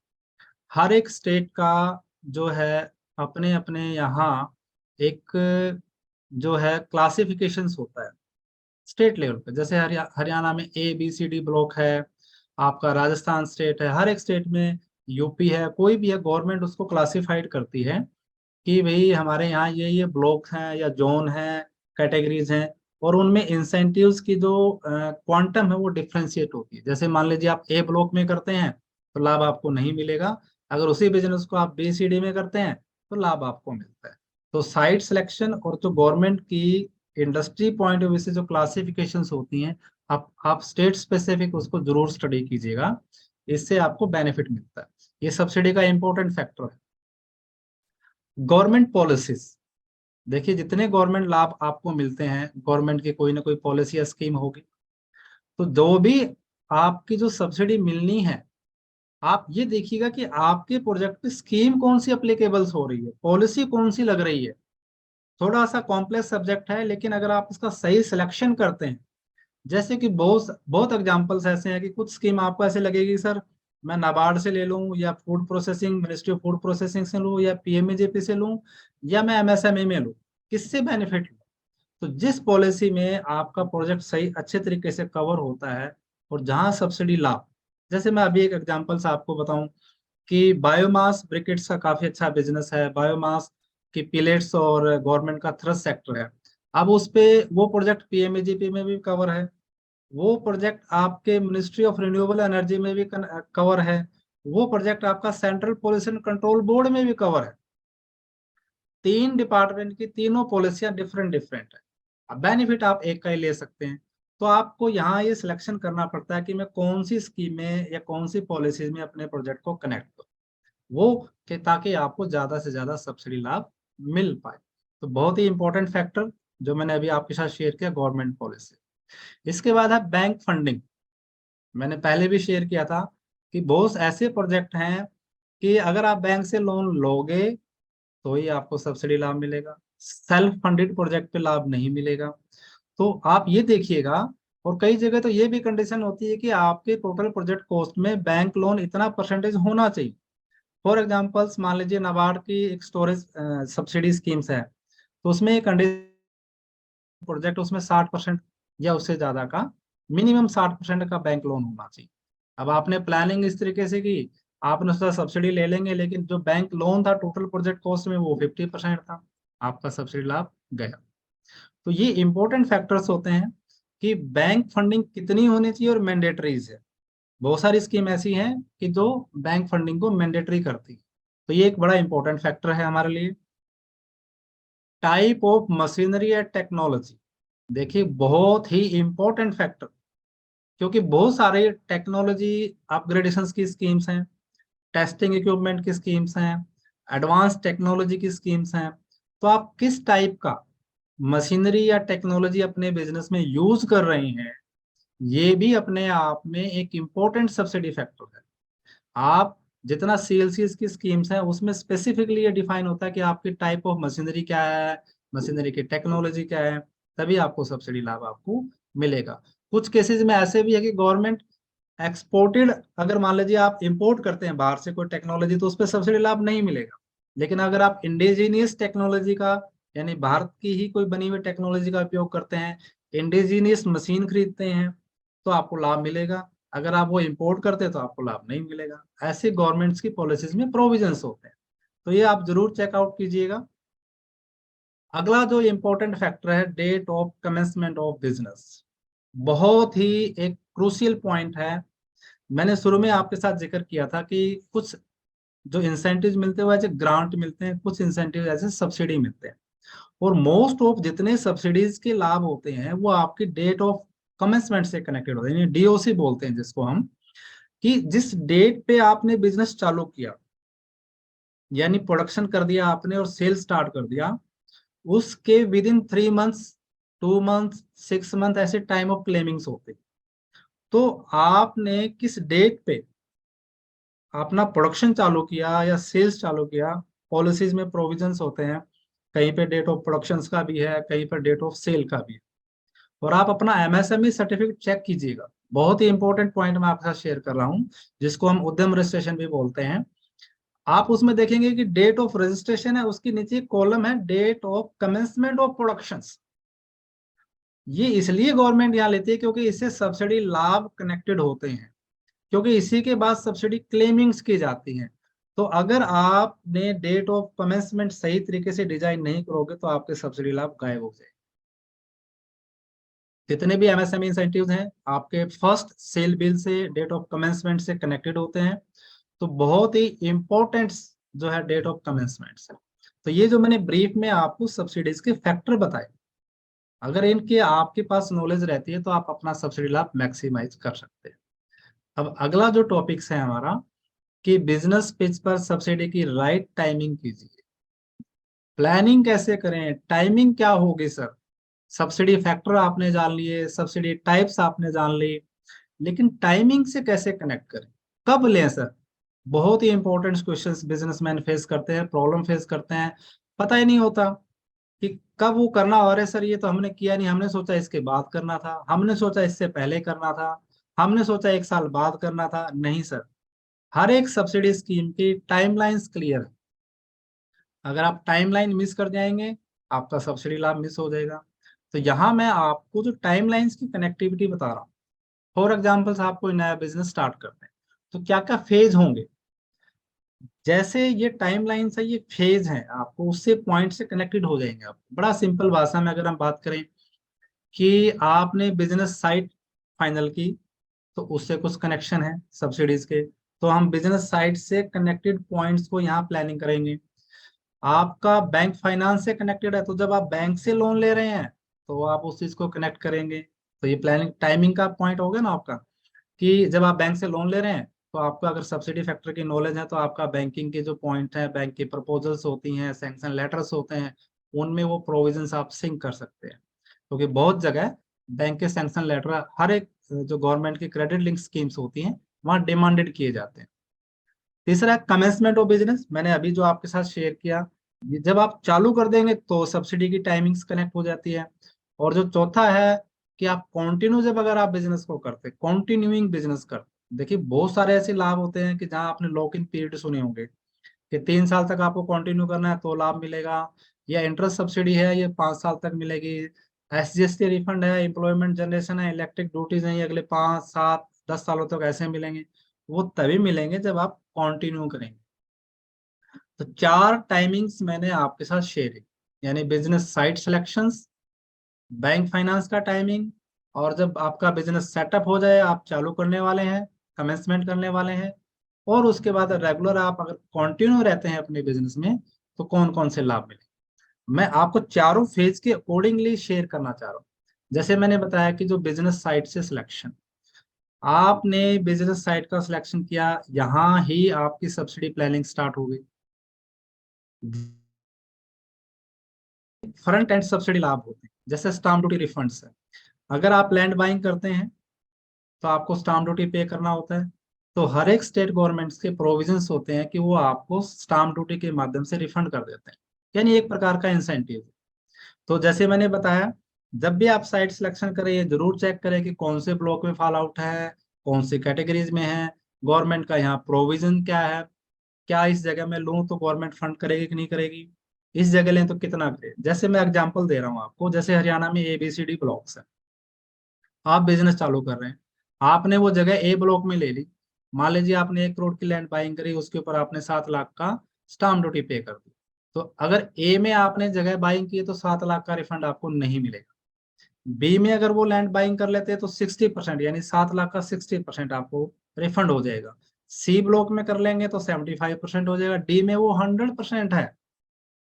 हर एक स्टेट का जो है अपने अपने यहाँ एक जो है क्लासिफिकेशंस होता है स्टेट लेवल पे। जैसे हरियाणा में ABCD ब्लॉक है, आपका राजस्थान स्टेट है, हर एक स्टेट में, यूपी है, कोई भी है, गवर्नमेंट उसको क्लासिफाइड करती है कि भाई हमारे यहाँ ये ब्लॉक हैं या जोन हैं, कैटेगरीज हैं। और उनमें इंसेंटिव्स की जो क्वांटम है वो डिफ्रेंशिएट होती है। जैसे मान लीजिए आप ए ब्लॉक में करते हैं तो लाभ आपको नहीं मिलेगा, अगर उसी बिजनेस को आप BCD में करते हैं तो लाभ आपको मिलता है। तो साइट सिलेक्शन और जो गवर्नमेंट की इंडस्ट्री पॉइंट ऑफ व्यू से जो क्लासिफिकेशंस होती हैं, आप स्टेट स्पेसिफिक उसको जरूर स्टडी कीजिएगा, इससे आपको बेनिफिट मिलता है। ये सब्सिडी का इंपॉर्टेंट फैक्टर है। गवर्नमेंट पॉलिसीज, देखिए जितने गवर्नमेंट लाभ आपको मिलते हैं, गवर्नमेंट की कोई ना कोई पॉलिसी या स्कीम होगी। तो जो भी आपकी जो सब्सिडी मिलनी है, आप ये देखिएगा कि आपके प्रोजेक्ट पे स्कीम कौन सी अप्लीकेबल्स हो रही है, पॉलिसी कौन सी लग रही है। थोड़ा सा कॉम्प्लेक्स सब्जेक्ट है, लेकिन अगर आप इसका सही सिलेक्शन करते हैं, जैसे कि बहुत बहुत एग्जांपल्स ऐसे हैं कि कुछ स्कीम आपको ऐसे लगेगी सर मैं नाबार्ड से ले लूं, या food processing, ministry of food processing से लूं, या PMAJP से लूं, या मैं MSME में लूं, किससे बेनिफिट लूं। तो जिस पॉलिसी में आपका प्रोजेक्ट सही अच्छे तरीके से कवर होता है, और जहां सब्सिडी लाभ, जैसे मैं अभी एक एग्जांपल से आपको बताऊं कि बायोमास ब्रिकेट्स का काफी अच्छा बिजनेस है, बायोमास की पिलेट्स, और गवर्नमेंट का थ्रस्ट सेक्टर है। अब उस पे वो प्रोजेक्ट PMAJP में भी कवर है, वो प्रोजेक्ट आपके मिनिस्ट्री ऑफ रिन्यूएबल एनर्जी में भी कवर है, वो प्रोजेक्ट आपका सेंट्रल पॉल्यूशन कंट्रोल बोर्ड में भी कवर है। 3 डिपार्टमेंट की तीनों पॉलिसियां डिफरेंट डिफरेंट है। अब बेनिफिट आप एक का ही ले सकते हैं। तो आपको यहाँ ये सिलेक्शन करना पड़ता है कि मैं कौन सी स्कीम में या कौन सी पॉलिसीज में अपने प्रोजेक्ट को कनेक्ट करूँ, वो कि ताकि आपको ज्यादा से ज्यादा सब्सिडी लाभ मिल पाए। तो बहुत ही इंपॉर्टेंट फैक्टर जो मैंने अभी आपके साथ शेयर किया, गवर्नमेंट पॉलिसी। इसके बाद है बैंक फंडिंग। मैंने पहले भी शेयर किया था कि बहुत ऐसे प्रोजेक्ट हैं कि अगर आप बैंक से लोन लोगे तो ही आपको सब्सिडी लाभ मिलेगा, सेल्फ फंडेड प्रोजेक्ट पे लाभ नहीं मिलेगा। तो आप ये देखिएगा। और कई जगह तो ये भी कंडीशन होती है कि आपके टोटल प्रोजेक्ट कॉस्ट में बैंक लोन इतना परसेंटेज होना चाहिए। फॉर एग्जांपल्स मान लीजिए नाबार्ड की एक स्टोरेज सब्सिडी स्कीम्स है, तो उसमें कंडीशन प्रोजेक्ट उसमें 60% या उससे ज्यादा का, मिनिमम 60% का बैंक लोन होना चाहिए। अब आपने प्लानिंग इस तरीके से की, आपने सोचा सब्सिडी ले लेंगे, लेकिन जो बैंक लोन था टोटल प्रोजेक्ट कॉस्ट में वो 50% था, आपका सब्सिडी लाभ गया। तो ये इंपॉर्टेंट फैक्टर्स होते हैं कि बैंक फंडिंग कितनी होनी चाहिए और मैंडेटरीज है। बहुत सारी स्कीम ऐसी हैं कि जो बैंक फंडिंग को मैंडेटरी करती है। तो ये एक बड़ा इंपॉर्टेंट फैक्टर है हमारे लिए। Type of machinery and technology, देखिए बहुत ही इंपॉर्टेंट फैक्टर, क्योंकि बहुत सारे टेक्नोलॉजी अपग्रेडेशन की स्कीम्स हैं, टेस्टिंग इक्विपमेंट की स्कीम्स हैं, एडवांस टेक्नोलॉजी की स्कीम्स हैं। तो आप किस टाइप का मशीनरी या टेक्नोलॉजी अपने बिजनेस में यूज कर रहे हैं, ये भी अपने आप में एक इम्पोर्टेंट सब्सिडी फैक्टर है। आप जितना सीएलसीएस की स्कीम्स है उसमें स्पेसिफिकली ये डिफाइन होता है कि आपकी टाइप ऑफ मशीनरी क्या है, मशीनरी की टेक्नोलॉजी क्या है, तभी आपको सब्सिडी लाभ आपको मिलेगा। कुछ केसेस में ऐसे भी है कि गवर्नमेंट एक्सपोर्टेड, अगर मान लीजिए आप इंपोर्ट करते हैं बाहर से कोई टेक्नोलॉजी, तो उस पर सब्सिडी लाभ नहीं मिलेगा। लेकिन अगर आप इंडिजीनियस टेक्नोलॉजी का, यानी भारत की ही कोई बनी हुई टेक्नोलॉजी का उपयोग करते हैं, इंडिजीनियस मशीन खरीदते हैं, तो आपको लाभ मिलेगा। अगर आप वो इंपोर्ट करते हैं तो आपको लाभ नहीं मिलेगा। ऐसे गवर्नमेंट्स की पॉलिसीज में प्रोविजंस होते हैं, तो ये आप जरूर चेकआउट कीजिएगा। अगला जो इम्पोर्टेंट फैक्टर है, date of commencement of business, बहुत ही एक क्रूशियल पॉइंट है। मैंने शुरू में आपके साथ जिक्र किया था कि कुछ जो इंसेंटिव मिलते हैं वो ऐसे ग्रांट मिलते हैं, कुछ इंसेंटिव ऐसे सब्सिडी मिलते हैं। और मोस्ट ऑफ जितने सब्सिडीज के लाभ होते हैं वो आपकी डेट ऑफ कमेंसमेंट से कनेक्टेड होते हैं, डीओसी बोलते हैं जिसको हम, कि जिस डेट पे आपने बिजनेस चालू किया, यानी प्रोडक्शन कर दिया आपने और सेल स्टार्ट कर दिया, उसके with in 3 months, 2 months, 6 month ऐसे टाइम ऑफ क्लेमिंग्स होते हैं। तो आपने किस डेट पे अपना प्रोडक्शन चालू किया या सेल्स चालू किया, पॉलिसीज में प्रोविजंस होते हैं, कहीं पे डेट ऑफ प्रोडक्शन का भी है, कहीं पर डेट ऑफ सेल का भी है। और आप अपना एमएसएमई सर्टिफिकेट चेक कीजिएगा, बहुत ही इंपॉर्टेंट पॉइंट मैं आपके साथ शेयर कर रहा हूँ, जिसको हम उद्यम रजिस्ट्रेशन भी बोलते हैं। आप उसमें देखेंगे कि डेट ऑफ रजिस्ट्रेशन है, उसके नीचे कॉलम है date of commencement of production. ये इसलिए गवर्नमेंट यहाँ लेती है क्योंकि इससे सब्सिडी लाभ कनेक्टेड होते हैं, क्योंकि इसी के बाद सब्सिडी क्लेमिंग्स की जाती हैं। तो अगर आपने डेट ऑफ कमेंसमेंट सही तरीके से डिजाइन नहीं करोगे तो आपके सब्सिडी लाभ गायब हो जाएंगे। जितने भी एमएसएमई इंसेंटिव्स हैं आपके फर्स्ट सेल बिल से, डेट ऑफ कमेंसमेंट से कनेक्टेड होते हैं। तो बहुत ही इंपॉर्टेंट जो है डेट ऑफ कमेंसमेंट से। तो ये जो मैंने ब्रीफ में आपको सब्सिडीज के फैक्टर बताए, अगर इनके आपके पास नॉलेज रहती है तो आप अपना सब्सिडी लाभ मैक्सिमाइज कर सकते हैं। अब अगला जो टॉपिक्स है हमारा, कि बिजनेस पिच पर सब्सिडी की राइट टाइमिंग कीजिए। प्लानिंग कैसे करें, टाइमिंग क्या होगी सर? सब्सिडी फैक्टर आपने जान लिए, सब्सिडी टाइप्स आपने जान ली, लेकिन टाइमिंग से कैसे कनेक्ट करें, कब लें सर? बहुत ही इंपॉर्टेंट क्वेश्चंस बिजनेसमैन फेस करते हैं, प्रॉब्लम फेस करते हैं। पता ही नहीं होता कि कब वो करना, और है सर ये तो हमने किया नहीं, हमने सोचा इसके बाद करना था, हमने सोचा इससे पहले करना था, हमने सोचा 1 साल बाद करना था। नहीं सर, हर एक सब्सिडी स्कीम की टाइमलाइंस क्लियर है। अगर आप टाइमलाइन मिस कर जाएंगे, आपका सब्सिडी लाभ मिस हो जाएगा। तो यहाँ मैं आपको जो टाइमलाइंस की कनेक्टिविटी बता रहा हूँ, फॉर एग्जाम्पल आप कोई नया बिजनेस स्टार्ट करते हैं तो क्या क्या फेज होंगे, जैसे ये टाइमलाइन से ये फेज है, आपको उससे पॉइंट से कनेक्टेड हो जाएंगे। आप बड़ा सिंपल भाषा में अगर हम बात करें कि आपने बिजनेस साइट फाइनल की, तो उससे कुछ कनेक्शन है सब्सिडीज के, तो हम बिजनेस साइट से कनेक्टेड पॉइंट्स को यहाँ प्लानिंग करेंगे। आपका बैंक फाइनेंस से कनेक्टेड है, तो जब आप बैंक से लोन ले रहे हैं तो आप उस चीज को कनेक्ट करेंगे। तो ये प्लानिंग टाइमिंग का पॉइंट हो गया ना आपका, कि जब आप बैंक से लोन ले रहे हैं तो आपको अगर सब्सिडी फैक्टर की नॉलेज है तो आपका बैंकिंग के जो पॉइंट है, बैंक की प्रपोजल्स होती हैं, सैंक्शन लेटर्स होते हैं, उनमें वो प्रोविजंस आप सिंक कर सकते हैं। क्योंकि बहुत जगह बैंक के सैंक्शन लेटर हर एक जो गवर्नमेंट की क्रेडिट लिंक स्कीम्स होती हैं वहाँ डिमांडेड किए जाते हैं। तीसरा कमेंसमेंट ऑफ बिजनेस, मैंने अभी जो आपके साथ शेयर किया, ये जब आप चालू कर देंगे तो सब्सिडी की टाइमिंग्स कनेक्ट हो जाती है। और जो चौथा है कि आप कंटिन्यू, जब अगर आप बिजनेस को करते, कंटिन्यूइंग बिजनेस करते, देखिए बहुत सारे ऐसे लाभ होते हैं कि जहां आपने लॉक इन पीरियड सुने होंगे कि 3 साल तक आपको कंटिन्यू करना है तो लाभ मिलेगा, या इंटरेस्ट सब्सिडी है ये 5 साल तक मिलेगी, एसजीएसटी रिफंड है, एम्प्लॉयमेंट जनरेशन है, इलेक्ट्रिक ड्यूटीज है, ये अगले 5, 7, 10 सालों तक ऐसे मिलेंगे। वो तभी मिलेंगे जब आप कंटिन्यू करेंगे। तो 4 टाइमिंग्स मैंने आपके साथ शेयर की, यानी business site selections, bank finance का टाइमिंग, और जब आपका बिजनेस सेटअप हो जाए, आप चालू करने वाले हैं, कमेंसमेंट करने वाले हैं, और उसके बाद रेगुलर आप अगर कंटिन्यू रहते हैं अपने बिजनेस में तो कौन कौन से लाभ मिले। मैं आपको चारों फेज के अकॉर्डिंगली शेयर करना चाह रहा हूँ। जैसे मैंने बताया कि जो बिजनेस साइट से सिलेक्शन, आपने बिजनेस साइट का सिलेक्शन किया, यहाँ ही आपकी सब्सिडी प्लानिंग स्टार्ट हो गई। फ्रंट एंड सब्सिडी लाभ होते हैं, जैसे स्टाम्प ड्यूटी रिफंड्स है। अगर आप लैंड बाइंग करते हैं तो आपको स्टाम्प ड्यूटी पे करना होता है। तो हर एक स्टेट गवर्नमेंट्स के प्रोविजंस होते हैं कि वो आपको स्टाम्प ड्यूटी के माध्यम से रिफंड कर देते हैं, यानी एक प्रकार का इंसेंटिव। तो जैसे मैंने बताया, जब भी आप साइट सिलेक्शन करें ये जरूर चेक करें कि कौन से ब्लॉक में फॉल आउट है, कौन सी कैटेगरीज में है, गवर्नमेंट का यहाँ प्रोविजन क्या है, क्या इस जगह में लूँ तो गवर्नमेंट फंड करेगी कि नहीं करेगी, इस जगह लें तो कितना करे। जैसे मैं एग्जांपल दे रहा हूँ आपको, जैसे हरियाणा में ABCD ब्लॉक्स है, आप बिजनेस चालू कर रहे हैं, आपने वो जगह A ब्लॉक में ले ली, मान लीजिए आपने 1 करोड़ की लैंड बाइंग करी, उसके ऊपर आपने 7 लाख का स्टाम्प ड्यूटी पे कर दी। तो अगर A में आपने जगह बाइंग की है तो 7 लाख का रिफंड आपको नहीं मिलेगा। बी में अगर वो लैंड बाइंग कर लेते हैं तो 60%, यानी 7 लाख का 60% आपको रिफंड हो जाएगा। सी ब्लॉक में कर लेंगे तो 75% हो जाएगा। डी में वो 100% है।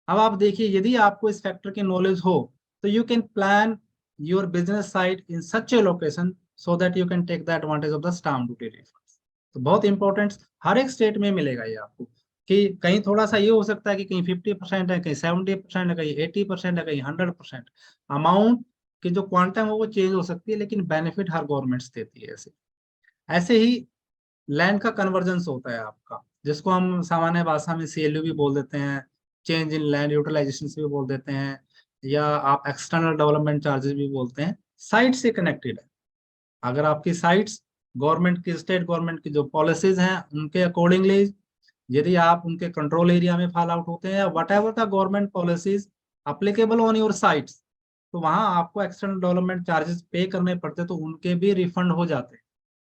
अब आप देखिए, यदि आपको इस फैक्टर की नॉलेज हो तो you can plan your business site in such a location so that you can take the advantage of the stamp duty refund. तो बहुत इंपॉर्टेंट, हर एक स्टेट में मिलेगा ये आपको, कि कहीं थोड़ा सा ये हो सकता है कि कहीं 50% है, कहीं 70% है, कहीं 80% है, कहीं 100%। अमाउंट की जो क्वांटम है वो चेंज हो सकती है, लेकिन बेनिफिट हर गवर्नमेंट्स देती है। ऐसे ऐसे ही लैंड का कन्वर्जेंस होता है आपका, जिसको हम सामान्य भाषा में CLU भी बोल देते हैं, चेंज इन लैंड यूटिलाइजेशन भी बोल देते हैं, या आप एक्सटर्नल डेवलपमेंट चार्जेस भी बोलते हैं। साइट से कनेक्टेड है। अगर आपकी साइट्स गवर्नमेंट की, स्टेट गवर्नमेंट की जो पॉलिसीज हैं उनके अकॉर्डिंगली, यदि आप उनके कंट्रोल एरिया में फॉल आउट होते हैं, या what ever the government policies applicable on your sites, तो वहां आपको एक्सटर्नल डेवलपमेंट चार्जेस पे करने पड़ते, तो उनके भी रिफंड हो जाते हैं।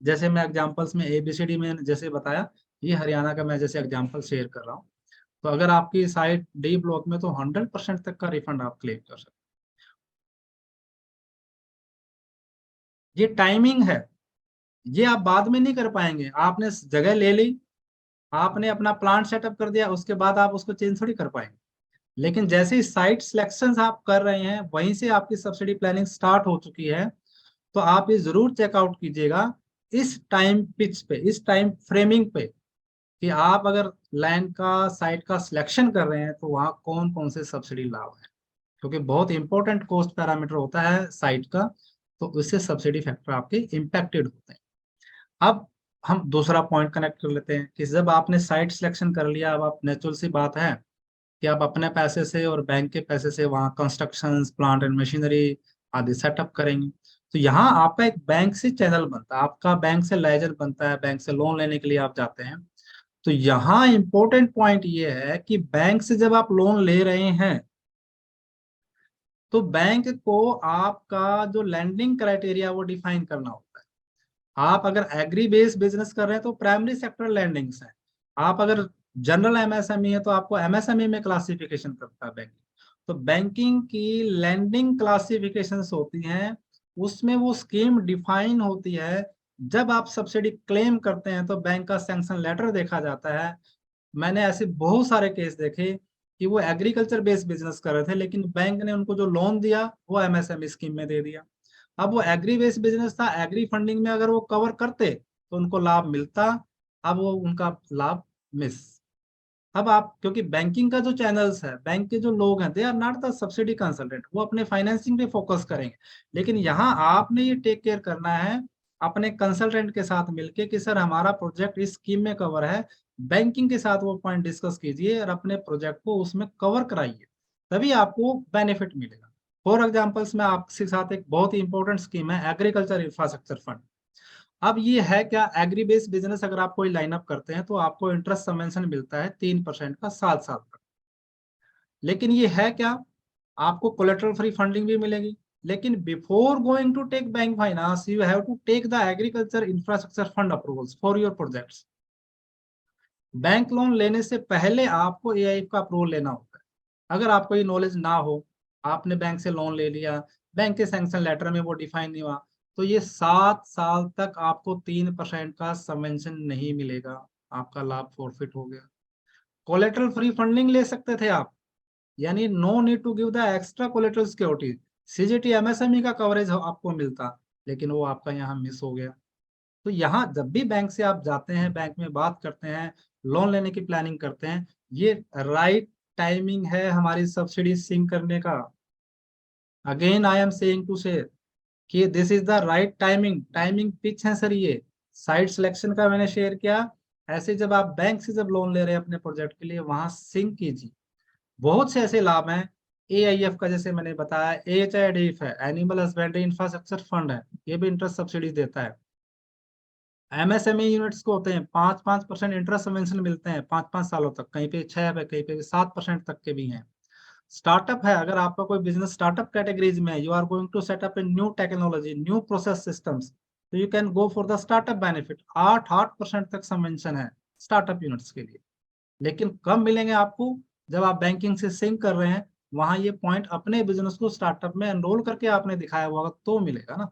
जैसे मैं एग्जांपल्स में ABCD में जैसे बताया, ये हरियाणा का मैं जैसे एग्जांपल शेयर कर रहा हूँ। तो अगर आपकी साइट D ब्लॉक में, तो 100% तक का रिफंड आप क्लेम कर सकते हैं। ये टाइमिंग है, ये आप बाद में नहीं कर पाएंगे। आपने जगह ले ली, आपने अपना प्लांट सेटअप कर दिया, उसके बाद आप उसको चेंज थोड़ी कर पाएंगे। लेकिन जैसे ही साइट सिलेक्शन आप कर रहे हैं, वहीं से आपकी सब्सिडी प्लानिंग स्टार्ट हो चुकी है। तो आप ये जरूर चेकआउट कीजिएगा इस टाइम पिच पे, इस टाइम फ्रेमिंग पे, कि आप अगर लैंड का, साइट का सिलेक्शन कर रहे हैं तो वहाँ कौन कौन से सब्सिडी लाभ है, क्योंकि बहुत इंपॉर्टेंट कॉस्ट पैरामीटर होता है साइट का। तो उससे सब्सिडी फैक्टर आपके इम्पैक्टेड होते हैं। अब हम दूसरा पॉइंट कनेक्ट कर लेते हैं कि जब आपने साइट सिलेक्शन कर लिया, अब आप, नेचुरल सी बात है कि आप अपने पैसे से और बैंक के पैसे से वहाँ कंस्ट्रक्शन, प्लांट एंड मशीनरी आदि सेटअप करेंगे। तो यहाँ आपका एक बैंक से चैनल बनता है, आपका बैंक से लेजर बनता है, बैंक से लोन लेने के लिए आप जाते हैं। तो यहाँ इंपॉर्टेंट पॉइंट ये है कि बैंक से जब आप लोन ले रहे हैं तो बैंक को आपका जो लैंडिंग क्राइटेरिया वो डिफाइन करना होता है। आप अगर एग्री बेस्ड बिजनेस कर रहे हैं तो प्राइमरी सेक्टर लैंडिंग्स है। आप अगर जनरल MSME है तो आपको MSME में क्लासिफिकेशन करता है बैंक। तो बैंकिंग की लैंडिंग क्लासिफिकेशंस होती हैं, उसमें वो स्कीम डिफाइन होती है। जब आप सब्सिडी क्लेम करते हैं तो बैंक का सैंक्शन लेटर देखा जाता है। मैंने ऐसे बहुत सारे केस देखे कि वो एग्रीकल्चर बेस्ड बिजनेस कर रहे थे, लेकिन बैंक ने उनको जो लोन दिया वो MSME स्कीम में दे दिया। अब वो एग्री बेस्ड बिजनेस था, एग्री फंडिंग में अगर वो कवर करते तो उनको लाभ मिलता, अब वो उनका लाभ मिस। अब आप, क्योंकि बैंकिंग का जो चैनल्स है, बैंक के जो लोग हैं, they are not the subsidy consultant, वो अपने फाइनेंसिंग पे फोकस करेंगे। लेकिन यहाँ आपने ये टेक केयर करना है अपने कंसल्टेंट के साथ मिलके कि सर हमारा प्रोजेक्ट इस स्कीम में कवर है। बैंकिंग के साथ वो पॉइंट डिस्कस कीजिए और अपने प्रोजेक्ट को उसमें कवर कराइए, तभी आपको बेनिफिट मिलेगा। फॉर एग्जाम्पल्स में आपके साथ एक बहुत ही इंपॉर्टेंट स्कीम है एग्रीकल्चर इंफ्रास्ट्रक्चर फंड। अब ये है क्या, एग्री बेस्ड बिजनेस अगर आप कोई लाइनअप करते हैं तो आपको इंटरेस्ट सबवेंशन मिलता है 3% का 7 साल तक। लेकिन ये है क्या, आपको कोलेटरल फ्री फंडिंग भी मिलेगी। लेकिन before going to take bank finance you have to take the agriculture infrastructure fund approvals for your projects. Bank loan लेने से पहले आपको AIF का अप्रूवल लेना होता है। अगर आपको ये नॉलेज ना हो, आपने बैंक से लोन ले लिया, बैंक के सैंक्शन लेटर में वो डिफाइन नहीं हुआ, तो ये 7 साल तक आपको 3% का सबवेंशन नहीं मिलेगा, आपका लाभ फॉरफिट हो गया। कोलेटरल फ्री फंडिंग ले सकते थे आप, यानी no need to give the extra collateral security, CGT MSME का कवरेज आपको मिलता, लेकिन वो आपका यहाँ मिस हो गया। तो यहाँ जब भी बैंक से आप जाते हैं, बैंक में बात करते हैं, लोन लेने की प्लानिंग करते हैं, ये राइट टाइमिंग है हमारी सब्सिडी सिंक करने का। Again I am saying to say कि this is the right timing, timing pitch है सर ये। साइट सिलेक्शन का मैंने शेयर किया, ऐसे जब आप बैंक से जब लोन ले रहे हैं अपने प्रोजेक्ट के लिए, वहां सिंक कीजिए। बहुत से ऐसे लाभ हैं, एआईएफ का जैसे मैंने बताया, एचआईडीएफ है, एनिमल हस्बेंड्री इंफ्रास्ट्रक्चर फंड है, ये भी इंटरेस्ट सब्सिडी देता है। एमएसएमई यूनिट्स को होते हैं 5-5% इंटरेस्ट सबवेंशन मिलते हैं 5-5 सालों तक, कहीं पे 6 है, कहीं पे 7% तक के भी हैं। स्टार्टअप है, अगर आपका कोई बिजनेस स्टार्टअप कैटेगरीज में है, you are going to set up a new technology, new process systems, तो you can go for the startup benefit. 8% तक सबवेंशन है स्टार्टअप यूनिट्स के लिए, लेकिन कब मिलेंगे आपको, जब आप बैंकिंग से सिंक कर रहे हैं, वहां ये पॉइंट अपने बिजनेस को स्टार्टअप में एनरोल करके आपने दिखाया हुआ तो मिलेगा ना।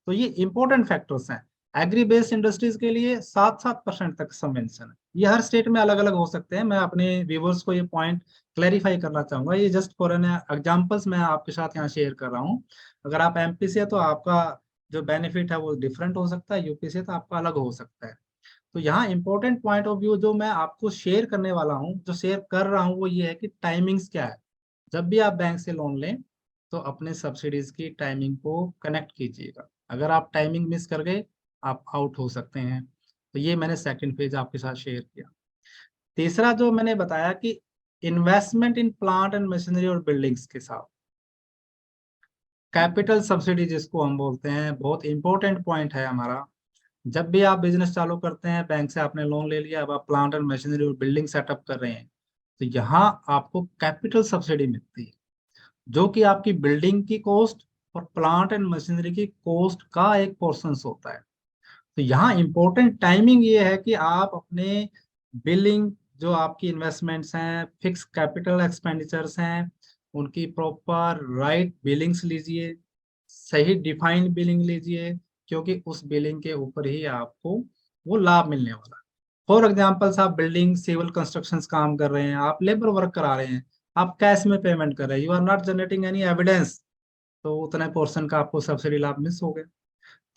तो ये इंपॉर्टेंट फैक्टर्स हैं। एग्री बेस्ड इंडस्ट्रीज के लिए 7-7% तक सबवेंशन है। ये हर स्टेट में अलग अलग हो सकते हैं, मैं अपने व्यूवर्स को ये पॉइंट क्लैरिफाई करना चाहूंगा। ये जस्ट फॉर एन एग्जांपल्स मैं आपके साथ यहाँ शेयर कर रहा हूँ। अगर आप एमपी से है तो आपका जो बेनिफिट है वो डिफरेंट हो सकता है, यूपी से तो आपका अलग हो सकता है। तो यहाँ इंपॉर्टेंट पॉइंट ऑफ व्यू जो मैं आपको शेयर करने वाला हूँ, जो शेयर कर रहा हूँ, वो ये है कि टाइमिंग्स क्या है। जब भी आप बैंक से लोन लें तो अपने सब्सिडीज की टाइमिंग को कनेक्ट कीजिएगा। अगर आप टाइमिंग मिस कर गए, आप आउट हो सकते हैं। तो ये मैंने सेकंड पेज आपके साथ शेयर किया। तीसरा जो मैंने बताया कि investment in plant and machinery और बिल्डिंग्स के साथ कैपिटल सब्सिडी जिसको हम बोलते हैं, बहुत इंपॉर्टेंट पॉइंट है हमारा। जब भी आप बिजनेस चालू करते हैं, बैंक से आपने लोन ले लिया, अब आप प्लांट एंड मशीनरी और बिल्डिंग सेटअप कर रहे हैं, तो यहाँ आपको कैपिटल सब्सिडी मिलती है, जो कि आपकी बिल्डिंग की कॉस्ट और प्लांट एंड मशीनरी की कॉस्ट का एक पोर्शन होता है। तो यहाँ इंपॉर्टेंट टाइमिंग ये है कि आप अपने बिलिंग, जो आपकी इन्वेस्टमेंट्स हैं, फिक्स कैपिटल एक्सपेंडिचर्स हैं, उनकी प्रॉपर राइट बिलिंग्स लीजिए, सही डिफाइंड बिलिंग लीजिए, क्योंकि उस बिलिंग के ऊपर ही आपको वो लाभ मिलने वाला है। फॉर एग्जाम्पल्स, आप बिल्डिंग सिविल कंस्ट्रक्शन काम कर रहे हैं, आप लेबर वर्क करा रहे हैं, आप कैश में पेमेंट कर रहे हैं, you are not generating any evidence, तो उतने पोर्शन का आपको सब्सिडी लाभ मिस हो गया।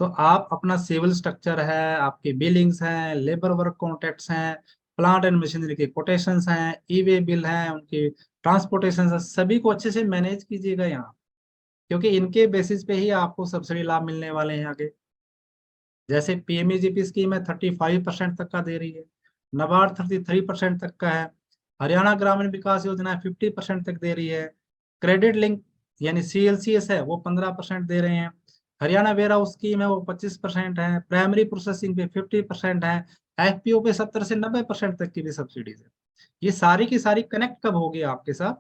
तो आप अपना सिविल स्ट्रक्चर है, आपकी बिलिंग्स हैं, लेबर वर्क कॉन्ट्रैक्ट्स हैं, प्लांट एंड मशीनरी के कोटेशंस हैं, ई वे बिल हैं, उनकी ट्रांसपोर्टेशन है, सभी को अच्छे से मैनेज कीजिएगा यहाँ, क्योंकि इनके बेसिस पे ही आपको सब्सिडी लाभ मिलने वाले हैं आगे। जैसे पीएमईजीपी स्कीम है 35% तक का दे रही है, नाबार्ड 33% तक का है, हरियाणा ग्रामीण विकास योजना 50% तक दे रही है, क्रेडिट लिंक यानी सीएलसीएस है वो 15% दे रहे हैं, हरियाणा वेयर हाउस स्कीम है वो 25% है, प्राइमरी प्रोसेसिंग पे 50% है, एफपीओ पे 70 से 90% तक की भी सब्सिडीज है। ये सारी की सारी कनेक्ट कब होगी आपके साथ,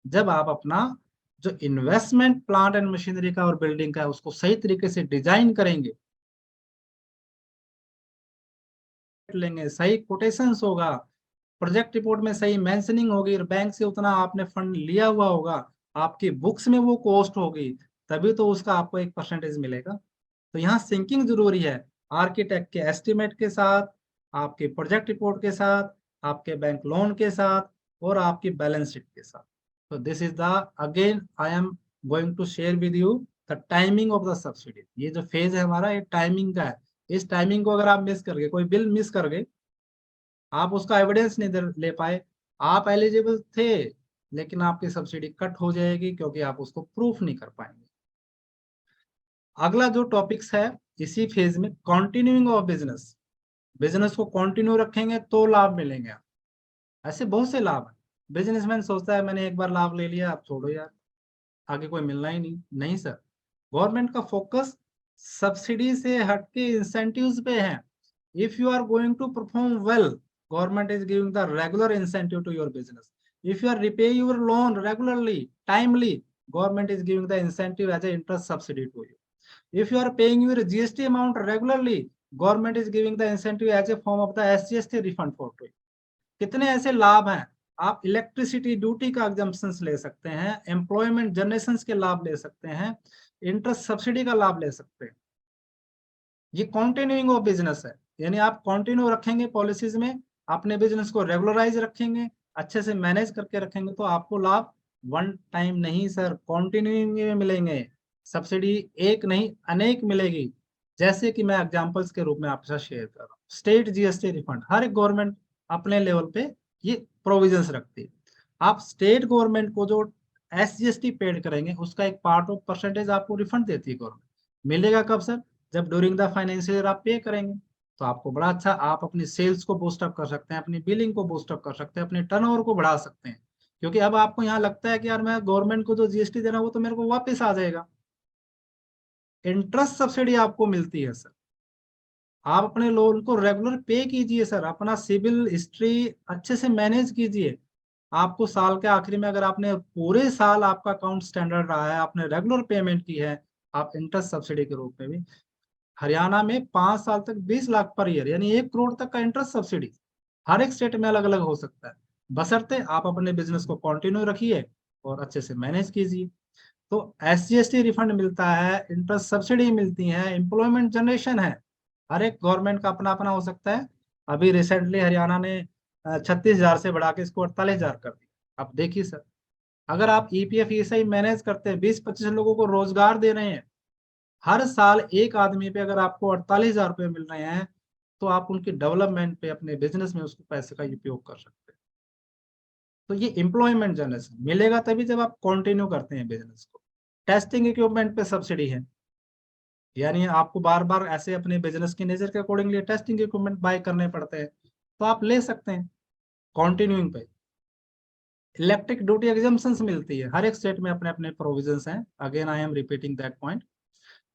जब आप अपना जो इन्वेस्टमेंट प्लांट एंड मशीनरी का और बिल्डिंग का है उसको सही तरीके से डिजाइन करेंगे, लेंगे, सही कोटेशंस होगा, प्रोजेक्ट रिपोर्ट में सही मेंशनिंग होगी, और बैंक से उतना आपने फंड लिया हुआ होगा, आपकी बुक्स में वो कॉस्ट होगी, तभी तो उसका आपको एक परसेंटेज मिलेगा। तो यहाँ सिंकिंग जरूरी है, आर्किटेक्ट के एस्टिमेट के साथ, आपके प्रोजेक्ट रिपोर्ट के साथ, आपके बैंक लोन के साथ, और आपकी बैलेंस शीट के साथ। तो this is the, again I am going to share with you the timing of the subsidy. ये जो फेज है हमारा, ये टाइमिंग का है। इस टाइमिंग को अगर आप मिस कर गए, कोई बिल मिस कर गए, आप उसका एविडेंस नहीं ले पाए, आप एलिजिबल थे लेकिन आपकी सब्सिडी कट हो जाएगी, क्योंकि आप उसको प्रूफ नहीं कर पाएंगे। अगला जो टॉपिक्स है इसी फेज में, कंटिन्यूइंग ऑफ बिजनेस, बिजनेस को कंटिन्यू रखेंगे तो लाभ मिलेंगे। ऐसे बहुत से लाभ है। बिजनेसमैन सोचता है मैंने एक बार लाभ ले लिया, अब छोड़ो यार, आगे कोई मिलना ही नहीं। नहीं सर, गवर्नमेंट का फोकस सब्सिडी से हटके इंसेंटिव्स पे है। If you are going to perform well, government is giving the regular incentive to your business. If you are repay your loan regularly, timely, government is giving the incentive as a interest subsidy to you. If you are paying your GST amount regularly, government is giving the incentive as a form of the SGST refund for you. कितने ऐसे लाभ हैं, आप electricity duty का exemption ले सकते हैं, employment generation के लाभ ले सकते हैं, इंटरेस्ट सब्सिडी का लाभ ले सकते हैं। ये कंटिन्यूइंग ऑफ बिजनेस है, यानी आप कंटिन्यू रखेंगे पॉलिसीज में, अपने बिजनेस को रेगुलराइज रखेंगे, अच्छे से मैनेज करके रखेंगे, तो आपको लाभ वन टाइम नहीं सर, कंटिन्यूइंग में मिलेंगे। सब्सिडी एक नहीं अनेक मिलेगी, जैसे कि मैं एग्जांपल्स के रूप में आपके साथ शेयर कर रहा हूँ। स्टेट जीएसटी रिफंड, हर एक गवर्नमेंट अपने लेवल पे ये प्रोविजंस रखती है। आप स्टेट गवर्नमेंट को जो SGST पेड करेंगे, उसका एक पार्ट ऑफ परसेंटेज आपको रिफंड देती है गवर्नमेंट। मिलेगा कब सर? जब ड्यूरिंग द फाइनेंशियल ईयर आप पे करेंगे, तो आपको बड़ा अच्छा, आप अपनी सेल्स को बूस्ट अप कर सकते हैं, अपनी बिलिंग को बूस्ट अप कर सकते हैं, अपने टर्नओवर को बढ़ा सकते हैं। क्योंकि अब आपको यहाँ लगता है कि यार मैं गवर्नमेंट को जो जीएसटी दे रहा हूँ वो तो मेरे को वापस आ जाएगा। इंटरेस्ट सब्सिडी आपको मिलती है सर, आप अपने लोन को रेगुलर पे कीजिए सर, अपना सिविल हिस्ट्री अच्छे से मैनेज कीजिए। आपको साल के आखिरी में अगर आपने पूरे साल आपका अकाउंट स्टैंडर्ड रहा है, आपने रेगुलर पेमेंट की है, आप इंटरेस्ट सब्सिडी के रूप में भी हरियाणा में 5 साल तक 20 लाख पर ईयर, यानी 1 करोड़ तक का इंटरेस्ट सब्सिडी। हर एक स्टेट में अलग अलग हो सकता है, बशर्ते आप अपने बिजनेस को कंटिन्यू रखिए और अच्छे से मैनेज कीजिए। तो SGST रिफंड मिलता है, इंटरेस्ट सब्सिडी मिलती है, एम्प्लॉयमेंट जनरेशन है। हर एक गवर्नमेंट का अपना अपना हो सकता है। अभी रिसेंटली हरियाणा ने 36,000 से बढ़ा के इसको 48,000 कर दिया। अब देखिए सर, अगर आप EPF ESI मैनेज करते हैं, 20-25 लोगों को रोजगार दे रहे हैं, हर साल एक आदमी पे अगर आपको 48,000 रुपये मिल रहे हैं, तो आप उनकी डेवलपमेंट पे, अपने बिजनेस में उसको पैसे का उपयोग कर सकते हैं। तो ये एम्प्लॉयमेंट जनरेशन मिलेगा तभी जब आप कंटिन्यू करते हैं बिजनेस को। टेस्टिंग इक्विपमेंट पे सब्सिडी है, यानी आपको बार बार ऐसे अपने बिजनेस के नेचर के अकॉर्डिंगली टेस्टिंग इक्विपमेंट बाय करने पड़ते हैं, तो आप ले सकते हैं कंटिन्यूइंग पे। इलेक्ट्रिक ड्यूटी एग्जम्पशंस मिलती है, हर एक स्टेट में अपने अपने प्रोविजंस हैं, again I am repeating that point.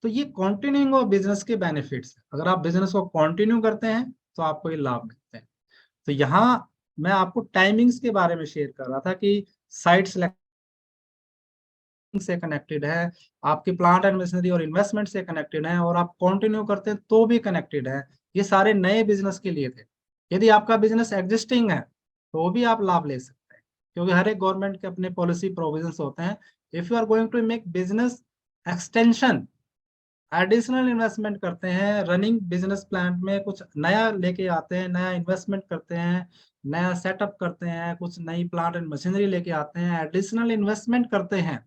तो ये कंटिन्यूइंग ऑफ बिजनेस के बेनिफिट्स, अगर आप बिजनेस को कंटिन्यू करते हैं तो आपको ये लाभ मिलते हैं। तो यहाँ मैं आपको टाइमिंग्स के बारे में शेयर कर रहा था कि साइट सिलेक्शन से कनेक्टेड है, आपकी प्लांट एंड मशीनरी और इन्वेस्टमेंट से कनेक्टेड है, और आप कंटिन्यू करते हैं तो भी कनेक्टेड है। ये सारे नए बिजनेस के लिए थे। यदि आपका बिजनेस एग्जिस्टिंग है तो भी आप लाभ ले सकते हैं, क्योंकि हर एक गवर्नमेंट के अपने पॉलिसी प्रोविजंस होते हैं। If you are going to make business extension, additional investment करते हैं, रनिंग बिजनेस प्लान में कुछ नया लेके आते हैं, नया इन्वेस्टमेंट करते हैं, नया सेटअप करते हैं, कुछ नई प्लांट एंड मशीनरी लेके आते हैं, एडिशनल इन्वेस्टमेंट करते हैं,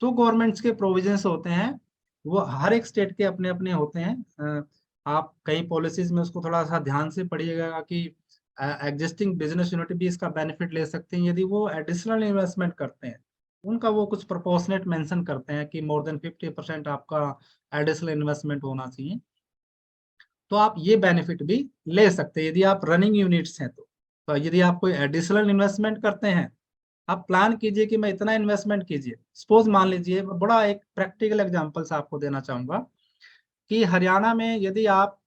तो गवर्नमेंट्स के प्रोविजंस होते हैं, वो हर एक स्टेट के अपने अपने होते हैं। आप कई पॉलिसीज में उसको थोड़ा सा ध्यान से पढ़िएगा कि एग्जिस्टिंग बिजनेस यूनिट भी इसका बेनिफिट ले सकते हैं यदि वो एडिशनल इन्वेस्टमेंट करते हैं। उनका वो कुछ प्रोपोर्शनेट मेंशन करते हैं कि मोर देन 50% आपका एडिशनल इन्वेस्टमेंट होना चाहिए, तो आप ये बेनिफिट भी ले सकते हैं यदि आप रनिंग यूनिट्स हैं। तो यदि आप कोई एडिशनल इन्वेस्टमेंट करते हैं, आप प्लान कीजिए कि मैं इतना इन्वेस्टमेंट कीजिए। सपोज मान लीजिए, बड़ा एक प्रैक्टिकल एग्जांपल्स आपको देना चाहूंगा कि हरियाणा में यदि आप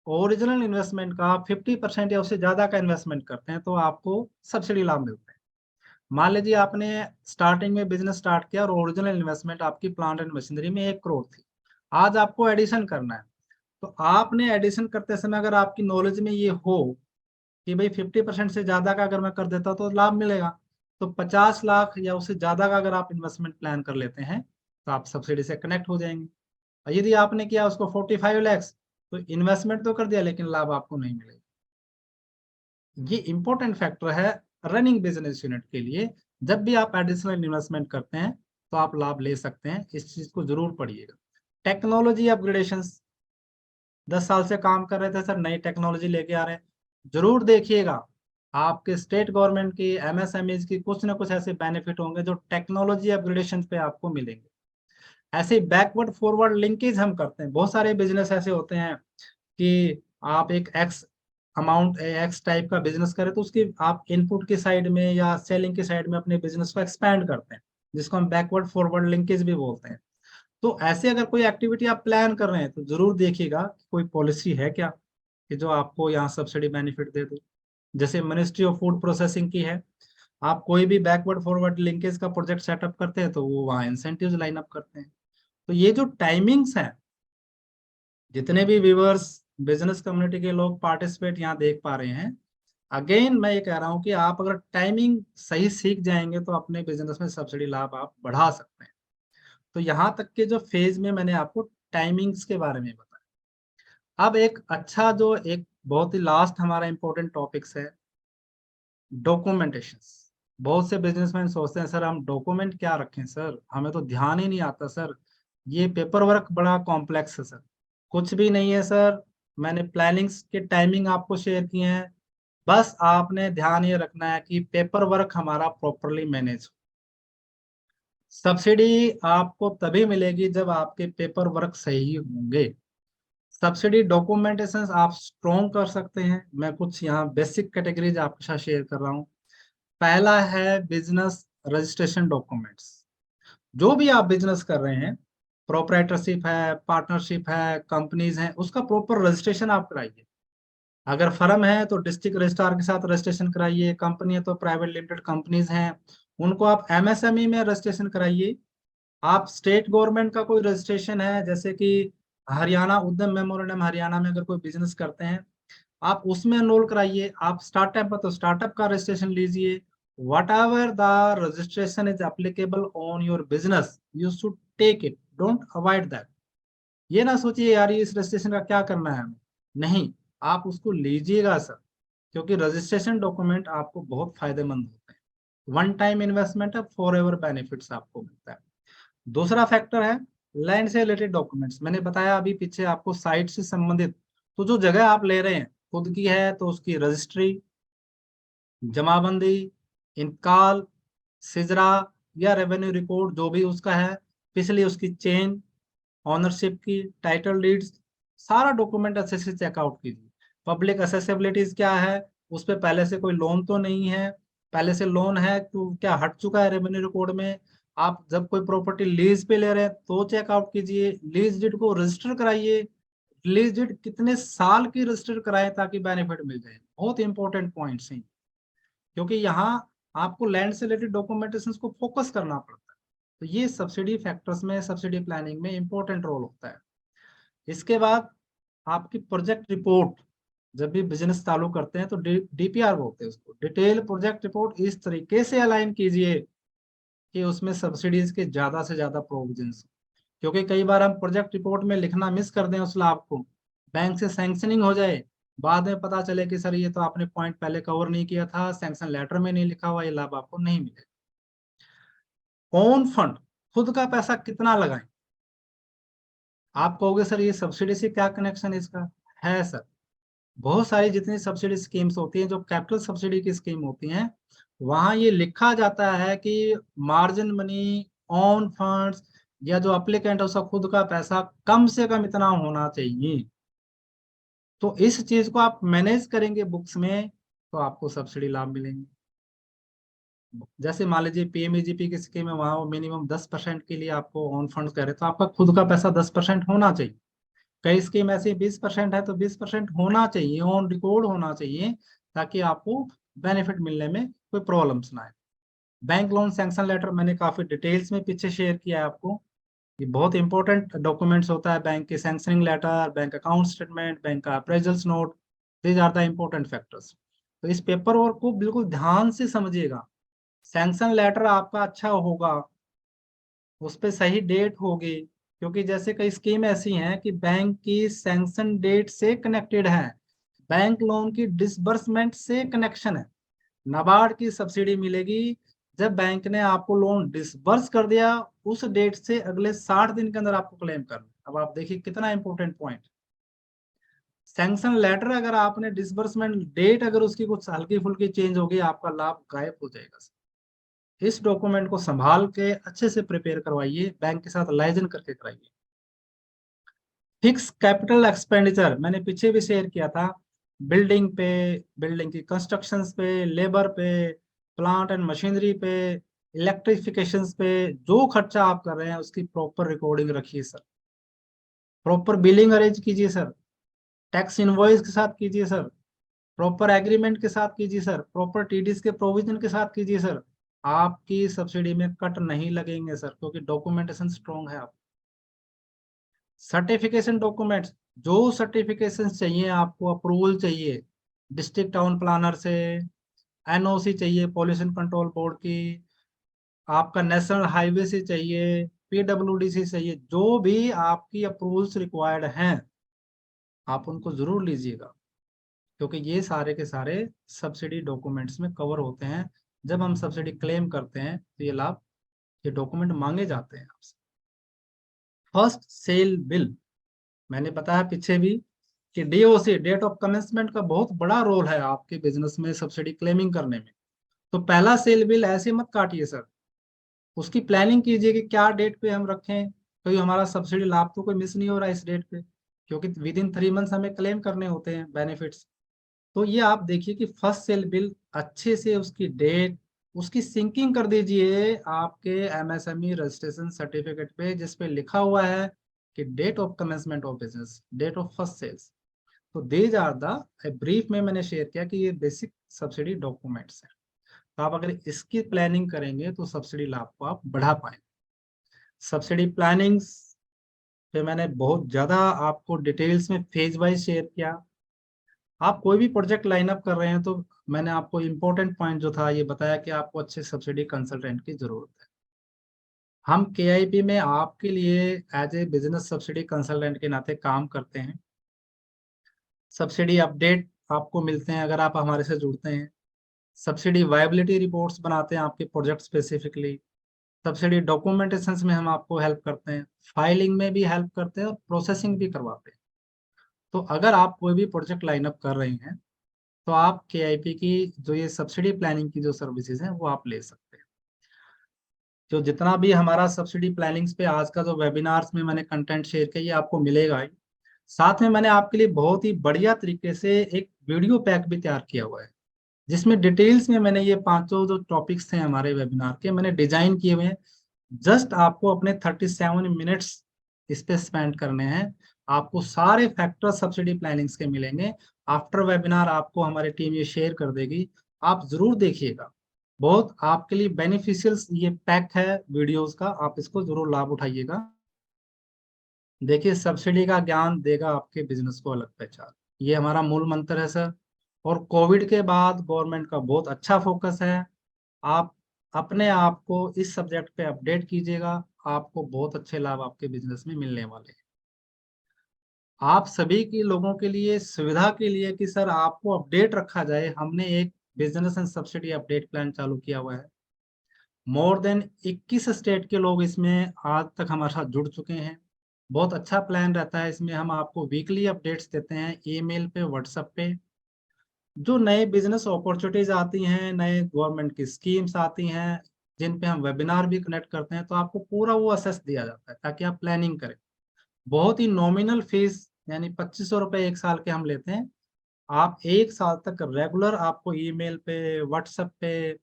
ओरिजिनल इन्वेस्टमेंट का 50% या उससे ज्यादा का इन्वेस्टमेंट करते हैं तो आपको सब्सिडी लाभ मिलता है। मान लीजिए आपने स्टार्टिंग में बिजनेस स्टार्ट किया और ओरिजिनल इन्वेस्टमेंट आपकी प्लांट एंड मशीनरी में 1 करोड़ थी, आज आपको एडिशन करना है। तो आपने एडिशन करते समय अगर आपकी नॉलेज में ये हो कि भाई 50% से ज्यादा का अगर मैं कर देता तो लाभ मिलेगा, तो 50 लाख या उससे ज्यादा का अगर आप इन्वेस्टमेंट प्लान कर लेते हैं तो आप सब्सिडी से कनेक्ट हो जाएंगे। और यदि आपने किया उसको 45 लैक्स, तो इन्वेस्टमेंट तो कर दिया लेकिन लाभ आपको नहीं मिलेगा। ये इंपॉर्टेंट फैक्टर है रनिंग बिजनेस यूनिट के लिए। जब भी आप एडिशनल इन्वेस्टमेंट करते हैं तो आप लाभ ले सकते हैं, इस चीज को जरूर पढ़िएगा। टेक्नोलॉजी अपग्रेडेशन, 10 साल से काम कर रहे थे सर, नई टेक्नोलॉजी लेके आ रहे हैं, जरूर देखिएगा। आपके स्टेट गवर्नमेंट की, MSMEs की कुछ ना कुछ ऐसे बेनिफिट होंगे जो टेक्नोलॉजी अपग्रेडेशन पे आपको मिलेंगे। ऐसे बैकवर्ड फॉरवर्ड लिंकेज हम करते हैं, बहुत सारे बिजनेस ऐसे होते हैं कि आप एक एक्स टाइप का बिजनेस करें तो उसकी आप इनपुट की साइड में या सेलिंग की साइड में अपने बिजनेस को एक्सपैंड करते हैं, जिसको हम बैकवर्ड फॉरवर्ड लिंकेज भी बोलते हैं। तो ऐसे अगर कोई एक्टिविटी आप प्लान कर रहे हैं तो जरूर देखिएगा कि कोई पॉलिसी है क्या कि जो आपको यहाँ सब्सिडी बेनिफिट दे दे। जैसे मिनिस्ट्री ऑफ फूड प्रोसेसिंग की है, आप कोई भी बैकवर्ड फॉरवर्ड लिंकेज का प्रोजेक्ट सेटअप करते हैं तो वो वहाँ इंसेंटिव लाइन अप करते हैं। तो ये जो टाइमिंग्स हैं, जितने भी व्यूअर्स बिजनेस कम्युनिटी के लोग पार्टिसिपेट यहाँ देख पा रहे हैं, अगेन मैं ये कह रहा हूँ कि आप अगर टाइमिंग सही सीख जाएंगे तो अपने बिजनेस में सब्सिडी लाभ आप बढ़ा सकते हैं। तो यहाँ तक के जो फेज में मैंने आपको टाइमिंग्स के बारे में बताया। अब एक अच्छा जो एक बहुत ही लास्ट हमारा इंपॉर्टेंट टॉपिक्स है, डॉक्यूमेंटेशन। बहुत से बिजनेसमैन सोचते हैं सर हम डॉक्यूमेंट क्या रखें सर, हमें तो ध्यान ही नहीं आता सर, ये पेपर वर्क बड़ा कॉम्प्लेक्स है सर। कुछ भी नहीं है सर, मैंने प्लानिंग्स के टाइमिंग आपको शेयर किए हैं। बस आपने ध्यान ये रखना है कि पेपर वर्क हमारा प्रॉपरली मैनेज हो। सब्सिडी आपको तभी मिलेगी जब आपके पेपर वर्क सही होंगे। सब्सिडी डॉक्यूमेंटेशन आप स्ट्रॉन्ग कर सकते हैं। मैं कुछ यहाँ बेसिक कैटेगरीज आपके साथ शेयर कर रहा हूँ। पहला है बिजनेस रजिस्ट्रेशन डॉक्यूमेंट्स। जो भी आप बिजनेस कर रहे हैं, प्रोप्राइटरशिप है, पार्टनरशिप है, कंपनीज हैं, उसका प्रॉपर रजिस्ट्रेशन आप कराइए। अगर फर्म है तो डिस्ट्रिक्ट रजिस्ट्रार के साथ रजिस्ट्रेशन कराइए, कंपनी है तो प्राइवेट लिमिटेड कंपनीज हैं, उनको आप एमएसएमई में रजिस्ट्रेशन कराइए। आप स्टेट गवर्नमेंट का कोई रजिस्ट्रेशन है, जैसे कि हरियाणा उद्यम मेमोरेंडम हरियाणा में अगर कोई बिजनेस करते हैं, आप उसमें एनरोल कराइए। आप स्टार्टअप है तो स्टार्टअप का रजिस्ट्रेशन लीजिए। Whatever the registration is applicable on your business you should take it, don't avoid that. ये ना सोचिए यार ये इस रजिस्ट्रेशन का क्या करना है हमें, नहीं, आप उसको लीजिएगा सर, क्योंकि रजिस्ट्रेशन डॉक्यूमेंट आपको बहुत फायदेमंद होते हैं। वन टाइम इन्वेस्टमेंट है, फॉर एवर बेनिफिट्स आपको मिलता है। दूसरा फैक्टर है लैंड से रिलेटेड डॉक्यूमेंट्स। मैंने बताया अभी पीछे आपको साइट से संबंधित, तो जो जगह आप ले रहे हैं खुद की है तो उसकी रजिस्ट्री, जमाबंदी, इंतकाल, सिजरा या रेवेन्यू रिकॉर्ड जो भी उसका है, पिछली उसकी चेन ऑनरशिप की, टाइटल डीड्स, सारा डॉक्यूमेंट अच्छे से चेकआउट कीजिए। पब्लिक असेसिबिलिटीज क्या है, उस पर पहले से कोई लोन तो नहीं है, पहले से लोन है तो क्या हट चुका है रेवेन्यू रिकॉर्ड में। आप जब कोई प्रॉपर्टी लीज पे ले रहे हैं तो चेकआउट कीजिए, लीज डीड को रजिस्टर कराइए। लीज डीड कितने साल की रजिस्टर कराएं ताकि बेनिफिट मिल जाए, बहुत इंपॉर्टेंट पॉइंट्स हैं, क्योंकि यहाँ आपको लैंड से रिलेटेड डॉक्यूमेंटेशन को फोकस करना पड़ता है। तो ये सब्सिडी फैक्टर्स में, सब्सिडी प्लानिंग में इंपॉर्टेंट रोल होता है। इसके बाद आपकी प्रोजेक्ट रिपोर्ट, जब भी बिजनेस चालू करते हैं तो डीपीआर बोलते हैं उसको, डिटेल प्रोजेक्ट रिपोर्ट, इस तरीके से अलाइन कीजिए कि उसमें सब्सिडीज के ज्यादा से ज्यादा प्रोविजंस। क्योंकि कई बार हम प्रोजेक्ट रिपोर्ट में लिखना मिस कर दें उस लाभ को, बैंक से सैंक्शनिंग हो जाए, बाद में पता चले कि सर ये तो आपने पॉइंट पहले कवर नहीं किया था, सैंक्शन लेटर में नहीं लिखा हुआ, ये लाभ आपको नहीं मिलेगा। ओन फंड, खुद का पैसा कितना लगाएं। आप कहोगे सर ये सब्सिडी से क्या कनेक्शन है इसका, है सर। बहुत सारी जितनी सब्सिडी स्कीम्स होती हैं, जो कैपिटल सब्सिडी की स्कीम होती हैं, वहां ये लिखा जाता है कि मार्जिन मनी, ऑन फंड्स, या जो अप्लीकेंट है उसका खुद का पैसा कम से कम इतना होना चाहिए। तो इस चीज को आप मैनेज करेंगे बुक्स में तो आपको सब्सिडी लाभ मिलेंगे। जैसे मान लीजिए पीएमईजीपी की स्कीम है, वहां वो मिनिमम 10% के लिए आपको ऑन फंड कह रहे तो आपका खुद का पैसा 10% होना चाहिए। कई स्कीम ऐसी 20% है तो 20% होना चाहिए, ऑन रिकॉर्ड होना चाहिए, ताकि आपको बेनिफिट मिलने में कोई प्रॉब्लम्स ना आए। बैंक लोन सैंक्शन लेटर मैंने काफी डिटेल्स में पीछे शेयर किया है आपको। ये बहुत इंपॉर्टेंट डॉक्यूमेंट्स होता है, बैंक के sanctioning letter, bank account statement, bank का appraisals note, these are the important factors. तो इस पेपर वर्क को बिल्कुल ध्यान से समझिएगा। सैंक्शन लेटर आपका अच्छा होगा, उस पे सही डेट होगी, क्योंकि जैसे कई स्कीम ऐसी हैं कि बैंक की सैंक्शन डेट से कनेक्टेड है, बैंक लोन की डिसबर्समेंट से कनेक्शन है। नाबार्ड की सब्सिडी मिलेगी जब बैंक ने आपको लोन डिसबर्स कर दिया, उस डेट से अगले 60 दिन के अंदर आपको क्लेम करना। अब आप देखिए कितना इंपॉर्टेंट पॉइंट। सैंक्शन लेटर अगर आपने डिसबर्समेंट डेट अगर उसकी कुछ हल्की फुल्की चेंज होगी, आपका लाभ गायब हो जाएगा। इस डॉक्यूमेंट को संभाल के अच्छे से प्रिपेयर करवाइए, बैंक के साथ लाइजन करके कराइए। फिक्स कैपिटल एक्सपेंडिचर मैंने पीछे भी शेयर किया था, बिल्डिंग पे, बिल्डिंग की कंस्ट्रक्शन पे, लेबर पे, प्लांट एंड मशीनरी पे, इलेक्ट्रिफिकेशन पे, जो खर्चा आप कर रहे हैं उसकी प्रॉपर रिकॉर्डिंग रखिए सर। प्रॉपर बिलिंग अरेंज कीजिए सर, टैक्स इनवॉइस के साथ कीजिए सर, प्रॉपर एग्रीमेंट के साथ कीजिए सर, प्रॉपर टीडीएस के प्रोविजन के साथ कीजिए सर। आपकी सब्सिडी में कट नहीं लगेंगे सर, क्योंकि डॉक्यूमेंटेशन स्ट्रॉन्ग है। आप सर्टिफिकेशन डॉक्यूमेंट्स, जो सर्टिफिकेशन चाहिए आपको, अप्रूवल चाहिए, डिस्ट्रिक्ट टाउन प्लानर से, एनओसी चाहिए पॉल्यूशन कंट्रोल बोर्ड की, आपका नेशनल हाईवे से चाहिए, पीडब्ल्यूडी से चाहिए, जो भी आपकी अप्रूवल्स रिक्वायर्ड हैं आप उनको जरूर लीजिएगा, क्योंकि ये सारे के सारे सब्सिडी डॉक्यूमेंट्स में कवर होते हैं। जब हम सब्सिडी क्लेम करते हैं तो ये लाभ, ये डॉक्यूमेंट मांगे जाते हैं आपसे। फर्स्ट सेल बिल, मैंने बताया पीछे भी कि डीओसी, डेट ऑफ कमेंसमेंट का बहुत बड़ा रोल है आपके बिजनेस में सब्सिडी क्लेमिंग करने में। तो पहला सेल बिल ऐसे मत काटिए सर, उसकी प्लानिंग कीजिए कि क्या डेट पे हम रखें, तो हमारा सब्सिडी लाभ तो कोई मिस नहीं हो रहा है इस डेट पे, क्योंकि विद इन 3 मंथ्स हमें क्लेम करने होते हैं बेनिफिट्स। तो ये आप देखिए कि फर्स्ट सेल बिल अच्छे से उसकी डेट, उसकी सिंकिंग कर दीजिए आपके एमएसएमई रजिस्ट्रेशन सर्टिफिकेट पे, जिस पे लिखा हुआ है कि date of commencement of business, date of first sales. तो दीज आर द, ब्रीफ में मैंने शेयर किया कि ये बेसिक सब्सिडी डॉक्यूमेंट्स हैं। तो आप अगर इसकी प्लानिंग करेंगे तो सब्सिडी लाभ को आप बढ़ा पाएंगे। सब्सिडी प्लानिंग पे मैंने बहुत ज्यादा आपको डिटेल्स में फेज वाइज शेयर किया। आप कोई भी प्रोजेक्ट लाइन अप कर रहे हैं तो मैंने आपको इम्पोर्टेंट पॉइंट जो था ये बताया कि आपको अच्छे सब्सिडी कंसल्टेंट की जरूरत है। हम केआईपी में आपके लिए as a business subsidy consultant के नाते काम करते हैं। सब्सिडी अपडेट आपको मिलते हैं अगर आप हमारे से जुड़ते हैं। सब्सिडी वायबिलिटी रिपोर्ट्स बनाते हैं आपके प्रोजेक्ट स्पेसिफिकली। सब्सिडी डॉक्यूमेंटेशन में हम आपको हेल्प करते हैं, फाइलिंग में भी हेल्प करते हैं और प्रोसेसिंग भी करवाते हैं। तो अगर आप कोई भी प्रोजेक्ट लाइनअप कर रहे हैं तो आप केआईपी की जो ये सब्सिडी प्लानिंग की जो सर्विसेज हैं वो आप ले सकते हैं। जो जितना भी हमारा सब्सिडी प्लानिंग्स पे आज का जो वेबिनार्स में मैंने कंटेंट शेयर किया ये आपको मिलेगा ही। साथ में मैंने आपके लिए बहुत ही बढ़िया तरीके से एक वीडियो पैक भी तैयार किया हुआ है, जिसमें डिटेल्स में मैंने ये पांचों जो टॉपिक्स थे हमारे वेबिनार के मैंने डिजाइन किए हुए हैं। जस्ट आपको अपने 37 मिनट्स इस पे स्पेंड करने हैं। आपको सारे फैक्टर सब्सिडी प्लानिंग्स के मिलेंगे। आफ्टर वेबिनार आपको हमारी टीम ये शेयर कर देगी, आप जरूर देखिएगा। बहुत आपके लिए बेनिफिशियल ये पैक है वीडियोस का, आप इसको जरूर लाभ उठाइएगा। देखिए, सब्सिडी का ज्ञान देगा आपके बिजनेस को अलग पहचान, ये हमारा मूल मंत्र है सर। और कोविड के बाद गवर्नमेंट का बहुत अच्छा फोकस है। आप अपने आप को इस सब्जेक्ट पे अपडेट कीजिएगा, आपको बहुत अच्छे लाभ आपके बिजनेस में मिलने वाले हैं। आप सभी के लोगों के लिए सुविधा के लिए कि सर आपको अपडेट रखा जाए, हमने एक business and subsidy update plan चालू किया हुआ है। मोर देन 21 स्टेट के लोग इसमें आज तक हमारे साथ जुड़ चुके हैं। बहुत अच्छा प्लान रहता है, इसमें हम आपको वीकली अपडेट्स देते हैं ईमेल पे, व्हाट्सएप पे। जो नए बिजनेस अपॉर्चुनिटीज आती हैं, नए गवर्नमेंट की स्कीम्स आती हैं, जिन पे हम वेबिनार भी कनेक्ट करते हैं, तो आपको पूरा वो असेस दिया जाता है ताकि आप प्लानिंग करें। बहुत ही नॉमिनल फीस यानी 2500 रुपये एक साल के हम लेते हैं। आप एक साल तक रेगुलर आपको ईमेल पे, व्हाट्सएप पे,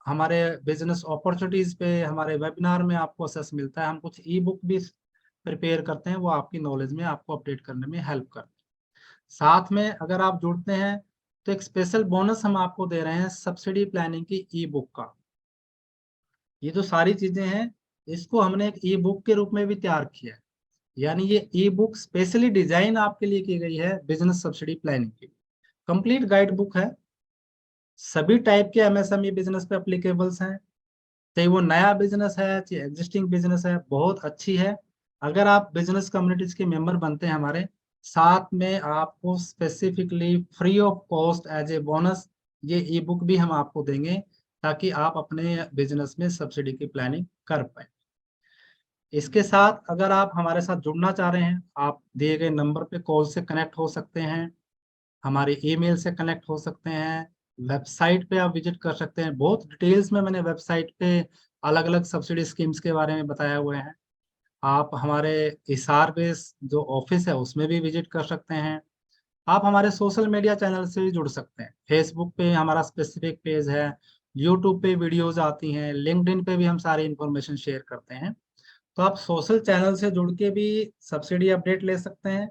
हमारे बिजनेस अपॉर्चुनिटीज पे, हमारे वेबिनार में आपको असेस मिलता है। हम कुछ ई बुक भी प्रिपेयर करते हैं, वो आपकी नॉलेज में आपको अपडेट करने में हेल्प करते हैं। साथ में अगर आप जुड़ते हैं तो एक स्पेशल बोनस हम आपको दे रहे हैं सब्सिडी प्लानिंग की ई बुक का। ये जो सारी चीजें हैं इसको हमने एक ई बुक के रूप में भी तैयार किया है, यानी ये ई बुक स्पेशली डिजाइन आपके लिए की गई है बिजनेस सब्सिडी प्लानिंग की। कंप्लीट गाइड बुक है, सभी टाइप के एमएसएमई बिजनेस पे अप्लीकेबल्स हैं, चाहे वो नया बिजनेस है चाहे एग्जिस्टिंग बिजनेस है, बहुत अच्छी है। अगर आप बिजनेस कम्युनिटीज के मेंबर बनते हैं हमारे साथ में, आपको specifically free of cost as a bonus ये ई बुक भी हम आपको देंगे, ताकि आप अपने बिजनेस में सब्सिडी की प्लानिंग कर पाए। इसके साथ अगर आप हमारे साथ जुड़ना चाह रहे हैं, आप दिए गए नंबर पे कॉल से कनेक्ट हो सकते हैं, हमारे ईमेल से कनेक्ट हो सकते हैं, वेबसाइट पे आप विजिट कर सकते हैं। बहुत डिटेल्स में मैंने वेबसाइट पे अलग अलग सब्सिडी स्कीम्स के बारे में बताया हुए हैं। आप हमारे हिसार बेस जो ऑफिस है उसमें भी विजिट कर सकते हैं। आप हमारे सोशल मीडिया चैनल से भी जुड़ सकते हैं। फेसबुक पे हमारा स्पेसिफिक पेज है, यूट्यूब पे वीडियोज आती हैं, लिंक्डइन पे भी हम सारी इंफॉर्मेशन शेयर करते हैं। तो आप सोशल चैनल से जुड़ के भी सब्सिडी अपडेट ले सकते हैं,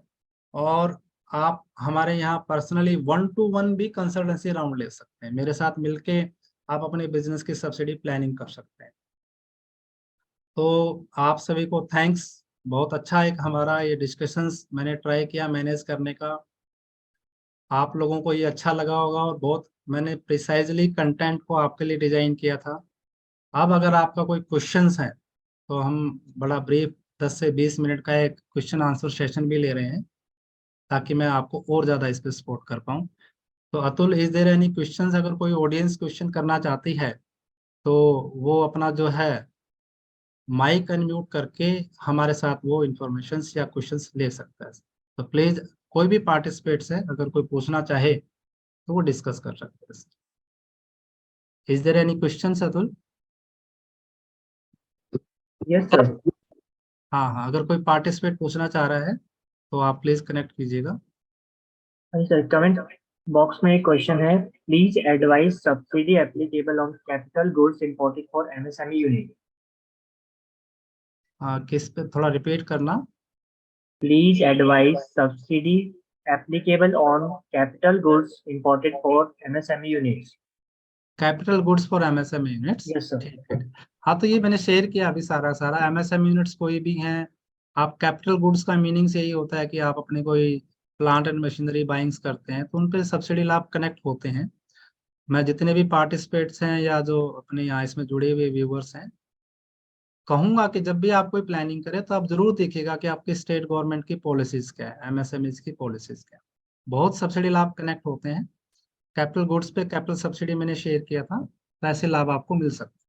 और आप हमारे यहाँ पर्सनली 1-to-1 भी कंसल्टेंसी राउंड ले सकते हैं, मेरे साथ मिलके आप अपने बिजनेस की सब्सिडी प्लानिंग कर सकते हैं। तो आप सभी को थैंक्स। बहुत अच्छा एक हमारा ये डिस्कशंस मैंने ट्राई किया मैनेज करने का। आप लोगों को ये अच्छा लगा होगा और बहुत मैंने प्रिसाइजली कंटेंट को आपके लिए डिजाइन किया था। अब अगर आपका कोई क्वेश्चंस है तो हम बड़ा ब्रीफ 10 से 20 मिनट का एक क्वेश्चन आंसर सेशन भी ले रहे हैं, ताकि मैं आपको और ज़्यादा इस पे सपोर्ट कर पाऊँ। तो Atul, is there any questions? अगर कोई ऑडियंस क्वेश्चन करना चाहती है तो वो अपना जो है माइक अनम्यूट करके हमारे साथ वो इंफॉर्मेशन या क्वेश्चंस ले सकता है। तो प्लीज, कोई भी पार्टिसिपेट्स है अगर कोई पूछना चाहे तो वो डिस्कस कर सकते हैं। Is there any questions Atul? Yes sir. हाँ हाँ, अगर कोई पार्टिसिपेट पूछना चाह रहा है तो आप प्लीज कनेक्ट कीजिएगा। हाँ सर, कमेंट बॉक्स में एक क्वेश्चन है। Please advice subsidy applicable on capital goods imported for MSME unit. किस पे, थोड़ा रिपीट करना। Please advice subsidy applicable on capital goods imported for MSME units. Capital goods for MSME units. Yes sir. ठीक है। हाँ, तो ये मैंने शेयर किया अभी सारा सारा। एमएसएमई यूनिट्स कोई भी हैं, आप कैपिटल गुड्स का मीनिंग से यही होता है कि आप अपने कोई प्लांट एंड मशीनरी बाइंग्स करते हैं तो उन पे सब्सिडी लाभ कनेक्ट होते हैं। मैं जितने भी पार्टिसिपेट्स हैं या जो अपने यहाँ इसमें जुड़े हुए व्यूवर्स हैं, कहूंगा कि जब भी आप कोई प्लानिंग करें तो आप जरूर देखिएगा कि आपकी स्टेट गवर्नमेंट की पॉलिसीज क्या है, एमएसएमईज की पॉलिसीज क्या है। बहुत सब्सिडी लाभ कनेक्ट होते हैं। कैपिटल गुड्स पे कैपिटल सब्सिडी मैंने शेयर किया था, तो ऐसे लाभ आपको मिल सकते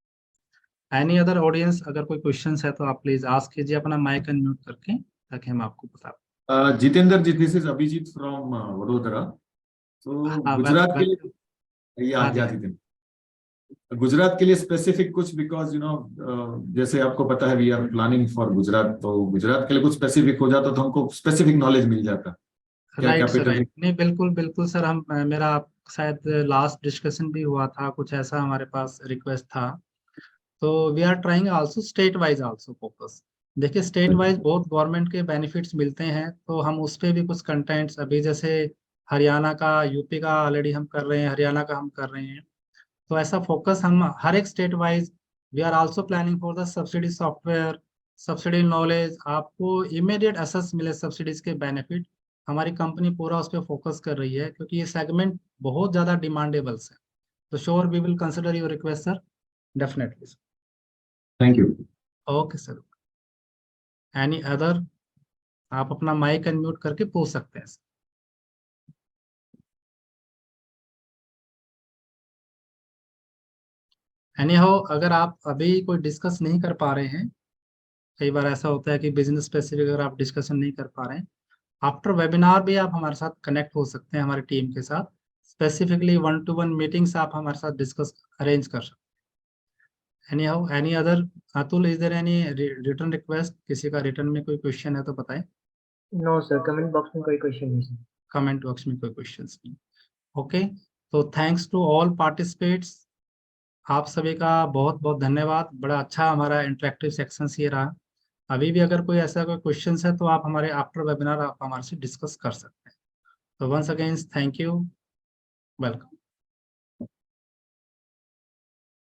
हैं। एनी अदर ऑडियंस, अगर कोई क्वेश्चन है तो आप प्लीज आस्क कीजिए अपना माइक अनम्यूट करके, ताकि हम आपको बता पाएं। Jitendra ji, this is Abhijit from Vadodara. तो हाँ, गुजरात के वेलकम। लिए, हाँ जी। या जितेंद्र, गुजरात के लिए स्पेसिफिक कुछ, बिकॉज जैसे आपको पता है we are planning for Gujarat, तो गुजरात के लिए कुछ स्पेसिफिक हो जाता तो हमको स्पेसिफिक नॉलेज मिल जाता। क्या राइट सर, कैपिटल? राइट। नहीं, बिल्कुल बिल्कुल सर। हम मेरा आप शायद लास्ट डिस्कशन भी हुआ था, कुछ ऐसा हमारे पास रिक्वेस्ट था। तो we are trying also state wise also focus. देखिए, स्टेट वाइज बहुत गवर्नमेंट के बेनिफिट्स मिलते हैं, तो हम उस पे भी कुछ कंटेंट्स, अभी जैसे हरियाणा का, यूपी का ऑलरेडी हम कर रहे हैं, हरियाणा का हम कर रहे हैं। तो ऐसा फोकस हम हर एक state wise. We are also planning for the subsidy software, subsidy knowledge, आपको इमीडिएट एसेस मिले सब्सिडीज के बेनिफिट। हमारी कंपनी पूरा उस पर फोकस कर रही है, क्योंकि ये सेगमेंट बहुत ज़्यादा डिमांडेबल्स है। तो sure we will consider your request sir, definitely. Thank you. Okay sir. Any other? आप अपना माइक अनम्यूट करके पूछ सकते हैं। एनी हो, अगर आप अभी कोई डिस्कस नहीं कर पा रहे हैं, कई बार ऐसा होता है कि बिजनेस स्पेसिफिक अगर आप डिस्कशन नहीं कर पा रहे हैं, आफ्टर वेबिनार भी आप हमारे साथ कनेक्ट हो सकते हैं हमारी टीम के साथ। स्पेसिफिकली 1-to-1 मीटिंग्स आप हमारे साथ डिस्कस अरेंज कर सकते हैं। Anyhow, any other? Atul, is there any return request? किसी का रिटर्न में कोई क्वेश्चन है तो बताएं। नो सर, कमेंट बॉक्स में कोई क्वेश्चन नहीं सर। कमेंट बॉक्स में कोई क्वेश्चन नहीं। ओके। तो थैंक्स टू ऑल पार्टिसिपेट्स। आप सभी का बहुत बहुत धन्यवाद। बड़ा अच्छा हमारा इंटरेक्टिव सेक्शन ये रहा। अभी भी अगर कोई ऐसा कोई क्वेश्चन है तो आप हमारे आफ्टर वेबिनार आप हमारे से डिस्कस कर सकते हैं। तो once again, thank you. Welcome.